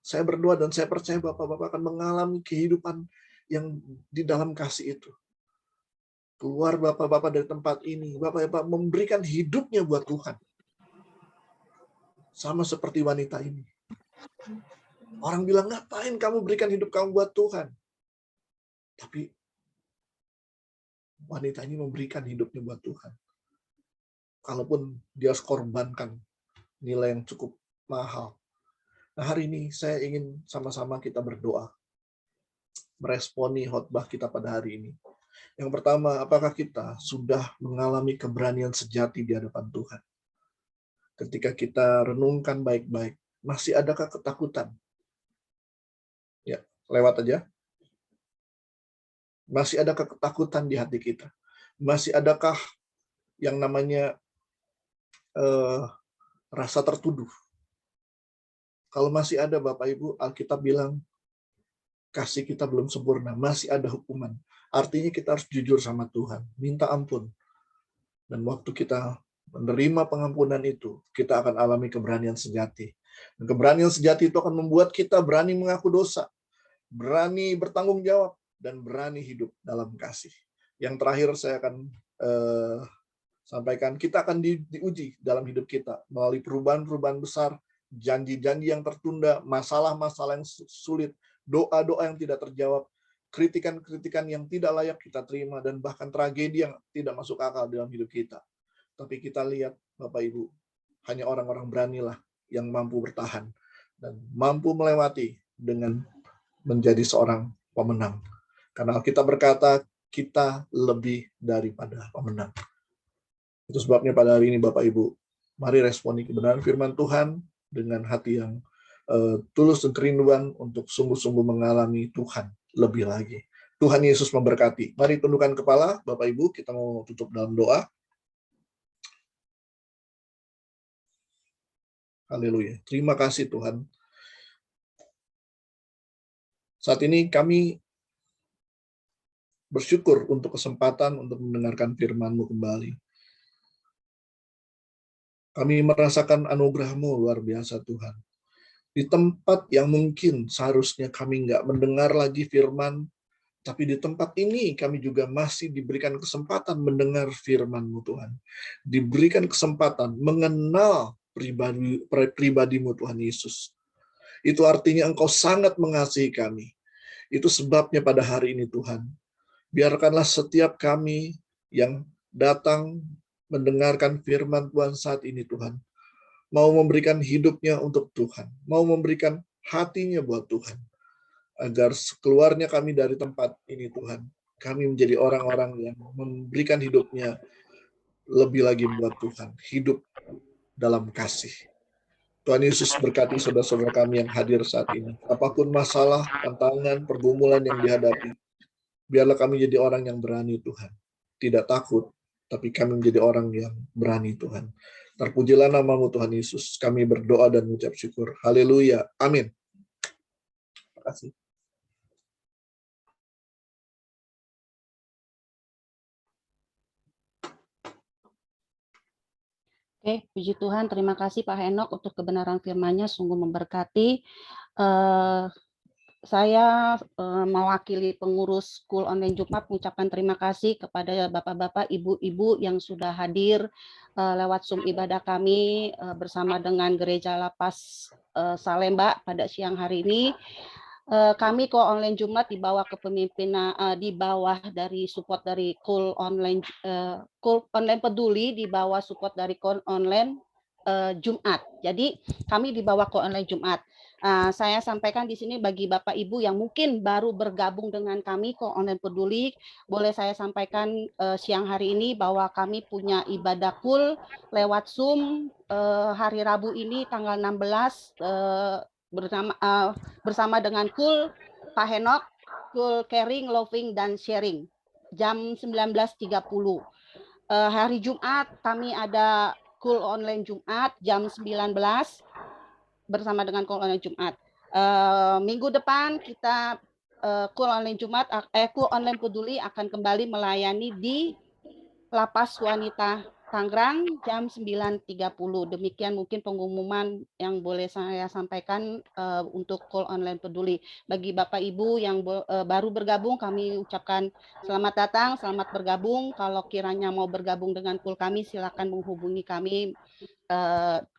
[SPEAKER 6] Saya berdoa dan saya percaya bapak-bapak akan mengalami kehidupan yang di dalam kasih itu. Keluar bapak-bapak dari tempat ini, bapak-bapak memberikan hidupnya buat Tuhan. Sama seperti wanita ini. Orang bilang, ngapain kamu berikan hidup kamu buat Tuhan? Tapi wanita ini memberikan hidupnya buat Tuhan. Kalaupun dia harus korbankan nilai yang cukup mahal. Nah, hari ini saya ingin sama-sama kita berdoa. Meresponi khotbah kita pada hari ini. Yang pertama, apakah kita sudah mengalami keberanian sejati di hadapan Tuhan? Ketika kita renungkan baik-baik, masih adakah ketakutan? Ya, lewat aja. Masih adakah ketakutan di hati kita? Masih adakah yang namanya rasa tertuduh? Kalau masih ada, Bapak Ibu, Alkitab bilang kasih kita belum sempurna, masih ada hukuman. Artinya kita harus jujur sama Tuhan, minta ampun. Dan waktu kita menerima pengampunan itu, kita akan alami keberanian sejati. Dan keberanian sejati itu akan membuat kita berani mengaku dosa, berani bertanggung jawab, dan berani hidup dalam kasih. Yang terakhir saya akan sampaikan, kita akan diuji dalam hidup kita melalui perubahan-perubahan besar, janji-janji yang tertunda, masalah-masalah yang sulit, doa-doa yang tidak terjawab, kritikan-kritikan yang tidak layak kita terima, dan bahkan tragedi yang tidak masuk akal dalam hidup kita. Tapi kita lihat, Bapak Ibu, hanya orang-orang beranilah yang mampu bertahan dan mampu melewati dengan menjadi seorang pemenang. Karena kita berkata, kita lebih daripada pemenang. Itu sebabnya pada hari ini, Bapak Ibu, mari responi kebenaran firman Tuhan dengan hati yang tulus dan kerinduan untuk sungguh-sungguh mengalami Tuhan lebih lagi. Tuhan Yesus memberkati. Mari tundukkan kepala, Bapak Ibu, kita mau tutup dalam doa. Haleluya. Terima kasih Tuhan. Saat ini kami bersyukur untuk kesempatan untuk mendengarkan firman-Mu kembali. Kami merasakan anugerah-Mu luar biasa Tuhan. Di tempat yang mungkin seharusnya kami nggak mendengar lagi firman, tapi di tempat ini kami juga masih diberikan kesempatan mendengar firman-Mu Tuhan. Diberikan kesempatan mengenal pribadi-Mu Tuhan Yesus. Itu artinya Engkau sangat mengasihi kami. Itu sebabnya pada hari ini Tuhan, biarkanlah setiap kami yang datang mendengarkan firman Tuhan saat ini Tuhan, mau memberikan hidupnya untuk Tuhan, mau memberikan hatinya buat Tuhan, agar keluarnya kami dari tempat ini Tuhan, kami menjadi orang-orang yang memberikan hidupnya lebih lagi buat Tuhan, hidup dalam kasih. Tuhan Yesus berkati saudara-saudara kami yang hadir saat ini. Apapun masalah, tantangan, pergumulan yang dihadapi, biarlah kami jadi orang yang berani Tuhan. Tidak takut, tapi kami menjadi orang yang berani Tuhan. Terpujilah nama-Mu Tuhan Yesus. Kami berdoa dan mengucap syukur. Haleluya. Amin. Terima kasih.
[SPEAKER 4] Oke, puji Tuhan. Terima kasih Pak Henok untuk kebenaran firman-Nya, sungguh memberkati. Saya mewakili pengurus School Online Jumat mengucapkan terima kasih kepada bapak-bapak, ibu-ibu yang sudah hadir lewat Zoom ibadah kami bersama dengan Gereja Lapas Salemba pada siang hari ini. Kami School Online Jumat di bawah kepemimpinan di bawah dari support dari School Online Peduli, di bawah support dari School Online Jumat. Jadi kami di bawah School Online Jumat. Saya sampaikan di sini bagi Bapak Ibu yang mungkin baru bergabung dengan kami School Online Peduli, boleh saya sampaikan siang hari ini bahwa kami punya ibadah kul lewat Zoom hari Rabu ini tanggal 16 bersama dengan Kul Pak Henok, Kul Caring, Loving, dan Sharing jam 19.30. Hari Jumat kami ada Kul Online Jumat jam 19 bersama dengan Kul Online Jumat. Minggu depan kita Kul Online Jumat, Kul Online Peduli akan kembali melayani di Lapas Wanita Tangerang jam 9.30. Demikian mungkin pengumuman yang boleh saya sampaikan untuk School Online Peduli. Bagi Bapak Ibu yang baru bergabung, kami ucapkan selamat datang, selamat bergabung. Kalau kiranya mau bergabung dengan School kami, silakan menghubungi kami,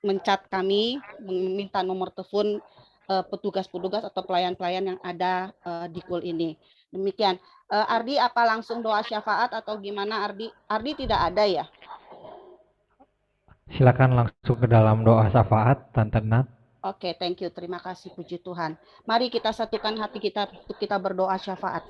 [SPEAKER 4] menchat kami, meminta nomor telepon petugas-petugas atau pelayan-pelayan yang ada di School ini. Demikian. Ardi, apa langsung doa syafaat atau gimana Ardi? Ardi tidak ada ya?
[SPEAKER 1] Silakan langsung ke dalam doa syafaat, Tante Nat.
[SPEAKER 4] Oke, thank you. Terima kasih, puji Tuhan. Mari kita satukan hati kita untuk kita berdoa syafaat.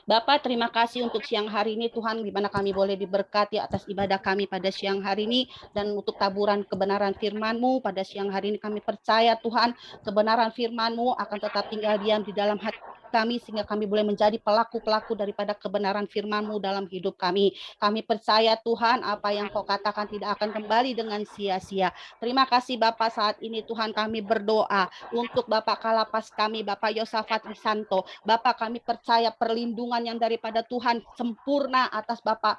[SPEAKER 4] Bapak, terima kasih untuk siang hari ini Tuhan, di mana kami boleh diberkati atas ibadah kami pada siang hari ini, dan untuk taburan kebenaran firman-Mu pada siang hari ini kami percaya Tuhan, kebenaran firman-Mu akan tetap tinggal diam di dalam hati kami, sehingga kami boleh menjadi pelaku-pelaku daripada kebenaran firman-Mu dalam hidup kami. Kami percaya Tuhan, apa yang Kau katakan tidak akan kembali dengan sia-sia. Terima kasih Bapak, saat ini Tuhan kami berdoa untuk Bapak Kalapas kami, Bapak Yosafat Risanto. Bapak, kami percaya perlindungan yang daripada Tuhan sempurna atas Bapak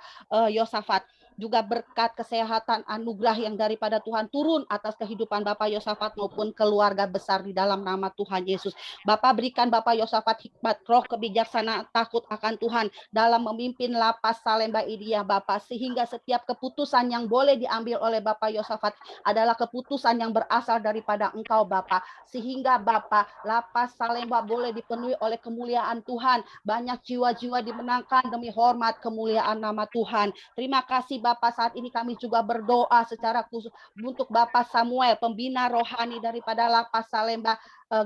[SPEAKER 4] Yosafat. Juga berkat kesehatan anugerah yang daripada Tuhan turun atas kehidupan Bapak Yosafat maupun keluarga besar di dalam nama Tuhan Yesus. Bapak, berikan Bapak Yosafat hikmat, roh kebijaksanaan, takut akan Tuhan dalam memimpin Lapas Salemba ini ya Bapak, sehingga setiap keputusan yang boleh diambil oleh Bapak Yosafat adalah keputusan yang berasal daripada Engkau Bapak, sehingga Bapak Lapas Salemba boleh dipenuhi oleh kemuliaan Tuhan, banyak jiwa-jiwa dimenangkan demi hormat kemuliaan nama Tuhan. Terima kasih Bapak, saat ini kami juga berdoa secara khusus untuk Bapak Samuel, pembina rohani daripada Lapas Salemba,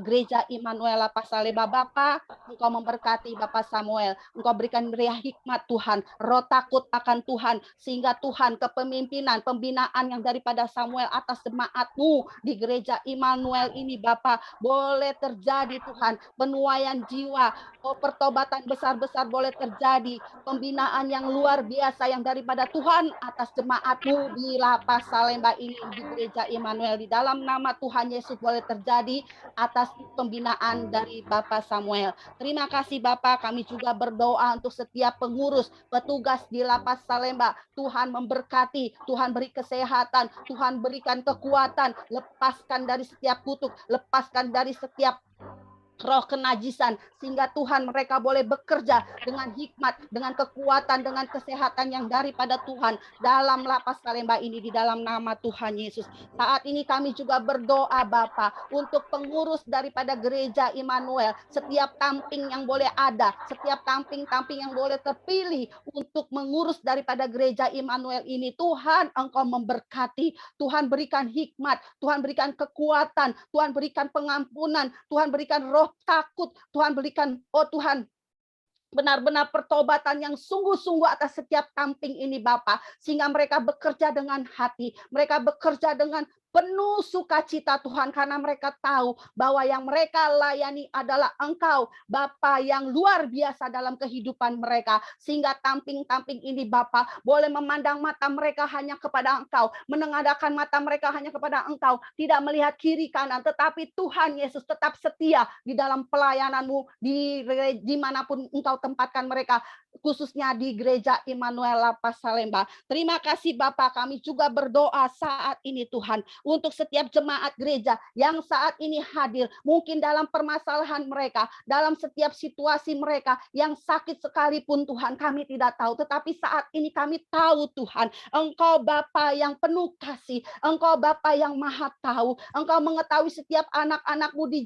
[SPEAKER 4] Gereja Immanuel Lapas Salemba. Bapak, Engkau memberkati Bapak Samuel, Engkau berikan beriah hikmat Tuhan, roh takut akan Tuhan, sehingga Tuhan kepemimpinan, pembinaan yang daripada Samuel atas jemaat-Mu di Gereja Immanuel ini Bapak, boleh terjadi Tuhan, penuaian jiwa, pertobatan besar-besar boleh terjadi, pembinaan yang luar biasa yang daripada Tuhan atas jemaat-Mu di Lapas Salemba ini di Gereja Immanuel, di dalam nama Tuhan Yesus boleh terjadi atas pembinaan dari Bapak Samuel. Terima kasih Bapak, kami juga berdoa untuk setiap pengurus, petugas di Lapas Salemba. Tuhan memberkati, Tuhan beri kesehatan, Tuhan berikan kekuatan, lepaskan dari setiap kutuk, lepaskan dari setiap roh kenajisan, sehingga Tuhan mereka boleh bekerja dengan hikmat, dengan kekuatan, dengan kesehatan yang daripada Tuhan dalam Lapas Salemba ini di dalam nama Tuhan Yesus. Saat ini kami juga berdoa Bapa untuk pengurus daripada Gereja Immanuel, setiap tamping yang boleh ada, setiap tamping-tamping yang boleh terpilih untuk mengurus daripada Gereja Immanuel ini. Tuhan, Engkau memberkati, Tuhan berikan hikmat, Tuhan berikan kekuatan, Tuhan berikan pengampunan, Tuhan berikan roh Engkau takut, Tuhan berikan, oh Tuhan, benar-benar pertobatan yang sungguh-sungguh atas setiap tamping ini Bapa, sehingga mereka bekerja dengan hati, mereka bekerja dengan penuh sukacita Tuhan, karena mereka tahu bahwa yang mereka layani adalah Engkau Bapa yang luar biasa dalam kehidupan mereka, sehingga tamping-tamping ini Bapa boleh memandang mata mereka hanya kepada Engkau, menengadahkan mata mereka hanya kepada Engkau, tidak melihat kiri kanan, tetapi Tuhan Yesus tetap setia di dalam pelayananmu dimanapun Engkau tempatkan mereka, khususnya di Gereja Immanuel Lapas Salemba. Terima kasih Bapa, kami juga berdoa saat ini Tuhan untuk setiap jemaat gereja yang saat ini hadir, mungkin dalam permasalahan mereka, dalam setiap situasi mereka yang sakit sekalipun Tuhan, kami tidak tahu, tetapi saat ini kami tahu Tuhan, Engkau Bapa yang penuh kasih, Engkau Bapa yang maha tahu, Engkau mengetahui setiap anak-anak-Mu di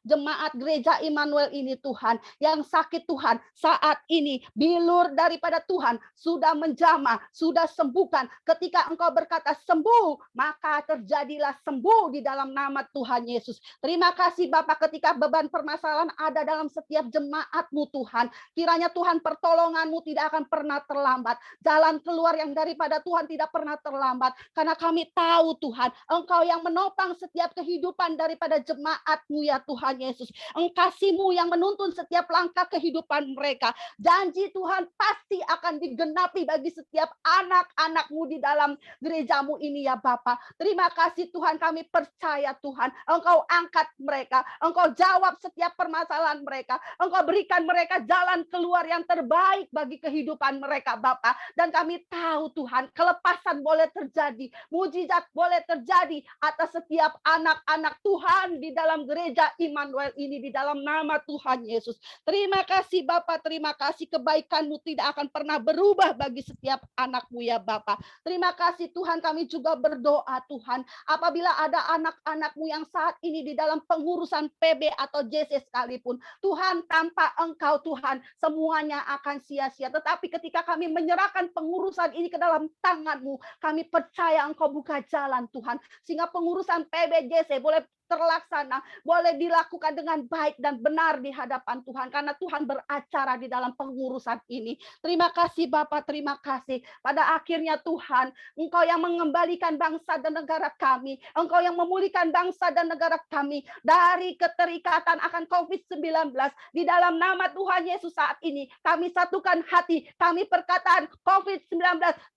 [SPEAKER 4] jemaat gereja Immanuel ini Tuhan, yang sakit Tuhan, saat ini bilur daripada Tuhan sudah menjamah, sudah sembuhkan. Ketika Engkau berkata sembuh, maka terjadilah sembuh di dalam nama Tuhan Yesus. Terima kasih Bapa, ketika beban permasalahan ada dalam setiap jemaat-Mu Tuhan, kiranya Tuhan pertolongan-Mu tidak akan pernah terlambat, jalan keluar yang daripada Tuhan tidak pernah terlambat, karena kami tahu Tuhan, Engkau yang menopang setiap kehidupan daripada jemaat-Mu ya Tuhan Yesus. Kasih-Mu yang menuntun setiap langkah kehidupan mereka. Janji Tuhan pasti akan digenapi bagi setiap anak-anak-Mu di dalam gereja-Mu ini ya Bapa. Terima kasih Tuhan, kami percaya Tuhan, Engkau angkat mereka, Engkau jawab setiap permasalahan mereka, Engkau berikan mereka jalan keluar yang terbaik bagi kehidupan mereka Bapa. Dan kami tahu Tuhan, kelepasan boleh terjadi, mujizat boleh terjadi atas setiap anak-anak Tuhan di dalam gereja Immanuel ini, di dalam nama Tuhan Yesus. Terima kasih Bapa, terima kasih, kebaikan-Mu tidak akan pernah berubah bagi setiap anak-Mu ya Bapa. Terima kasih Tuhan, kami juga berdoa Tuhan, apabila ada anak-anak-Mu yang saat ini di dalam pengurusan PB atau JC sekalipun, Tuhan, tanpa Engkau Tuhan, semuanya akan sia-sia. Tetapi ketika kami menyerahkan pengurusan ini ke dalam tangan-Mu, kami percaya Engkau buka jalan Tuhan, sehingga pengurusan PB JC boleh terlaksana, boleh dilakukan dengan baik dan benar di hadapan Tuhan, karena Tuhan beracara di dalam pengurusan ini. Terima kasih Bapa, terima kasih. Pada akhirnya Tuhan, Engkau yang mengembalikan bangsa dan negara kami, Engkau yang memulihkan bangsa dan negara kami dari keterikatan akan COVID-19. Di dalam nama Tuhan Yesus saat ini, kami satukan hati, kami perkataan COVID-19,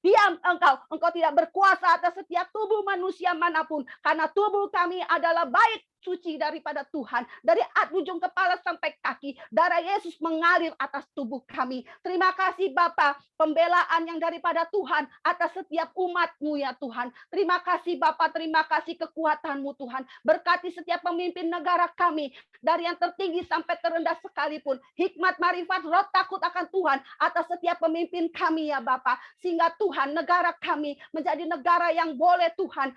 [SPEAKER 4] diam Engkau tidak berkuasa atas setiap tubuh manusia manapun, karena tubuh kami adalah baik, suci daripada Tuhan. Dari ujung kepala sampai kaki, darah Yesus mengalir atas tubuh kami. Terima kasih Bapa, pembelaan yang daripada Tuhan atas setiap umat-Mu ya Tuhan. Terima kasih Bapa, terima kasih kekuatan-Mu Tuhan. Berkati setiap pemimpin negara kami, dari yang tertinggi sampai terendah sekalipun. Hikmat, marifat, roh takut akan Tuhan atas setiap pemimpin kami ya Bapa. Sehingga Tuhan, negara kami menjadi negara yang boleh Tuhan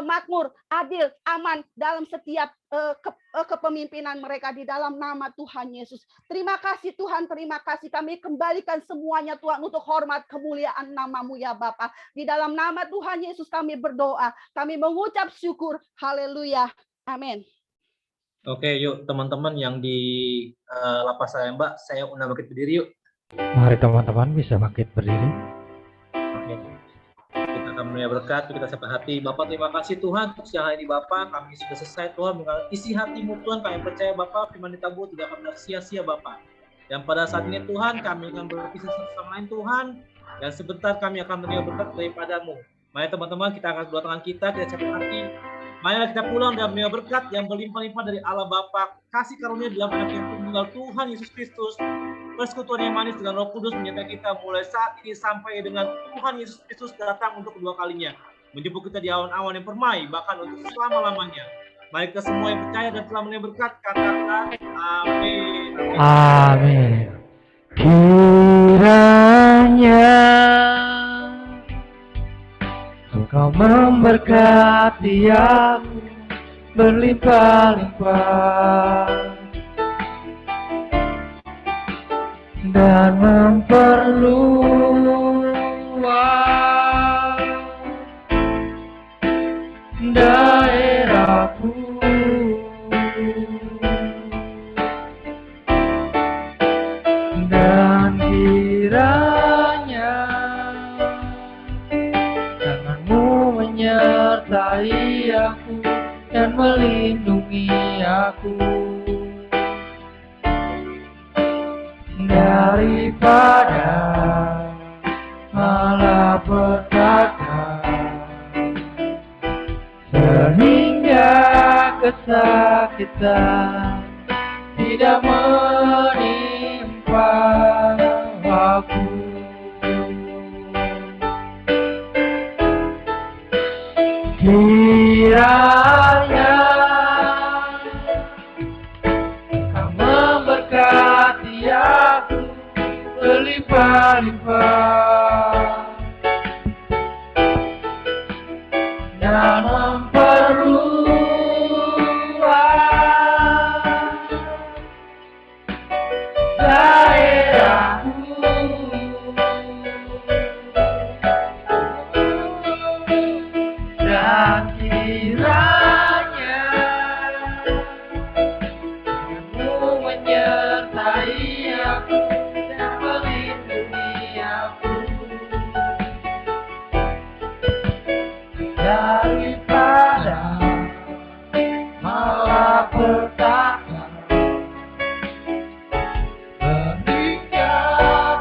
[SPEAKER 4] makmur, adil, aman dalam setiap kepemimpinan mereka di dalam nama Tuhan Yesus. Terima kasih Tuhan, terima kasih. Kami kembalikan semuanya Tuhan untuk hormat kemuliaan nama-Mu ya Bapa. Di dalam nama Tuhan Yesus kami berdoa, kami mengucap syukur. Haleluya. Amin.
[SPEAKER 7] Oke, yuk teman-teman yang di Lapas Salemba, saya undang bangkit berdiri yuk.
[SPEAKER 1] Mari teman-teman bisa bangkit berdiri.
[SPEAKER 7] Oke. Kita akan mulai berkat, kita siapkan hati. Bapak, terima kasih Tuhan untuk siang hari ini Bapak. Kami sudah selesai Tuhan dengan isi hati-Mu Tuhan. Kami percaya Bapak, firman ditabur tidak akan sia-sia Bapak. Dan pada saat ini Tuhan, kami akan berpisah satu sama lain Tuhan. Dan sebentar kami akan menerima berkat daripada-Mu. Mari teman-teman, kita angkat kedua tangan kita siapkan hati. Mari kita pulang dan menerima berkat yang berlimpah-limpah dari Allah Bapa, kasih karunia dalam anak yang tunggal Tuhan Yesus Kristus, persekutuan yang manis dengan Roh Kudus menyertai kita mulai saat ini sampai dengan Tuhan Yesus Kristus datang untuk kedua kalinya, menjemput kita di awan-awan yang permai, bahkan untuk selama-lamanya. Mari kita semua yang percaya dan telah menerima berkat, katakan amin.
[SPEAKER 1] Amin. Kiranya Engkau memberkati aku berlimpah-limpah dan memperluas daerahku.
[SPEAKER 5] daripada malapetaka, sehingga kesakitan tidak menimpa aku. Kiranya Kau memberkati aku berlimpah-limpah dan memperluas daerahku. Dan kiranya Kamu menyertai aku dan melindungi aku daripada malapetaka, sehingga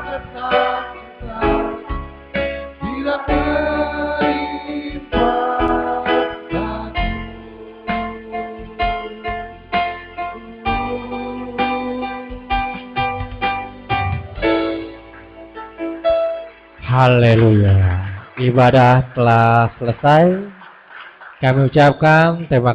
[SPEAKER 5] kesakitan tidak menimpa
[SPEAKER 1] Haleluya. Ibadah telah selesai. Kami ucapkan terima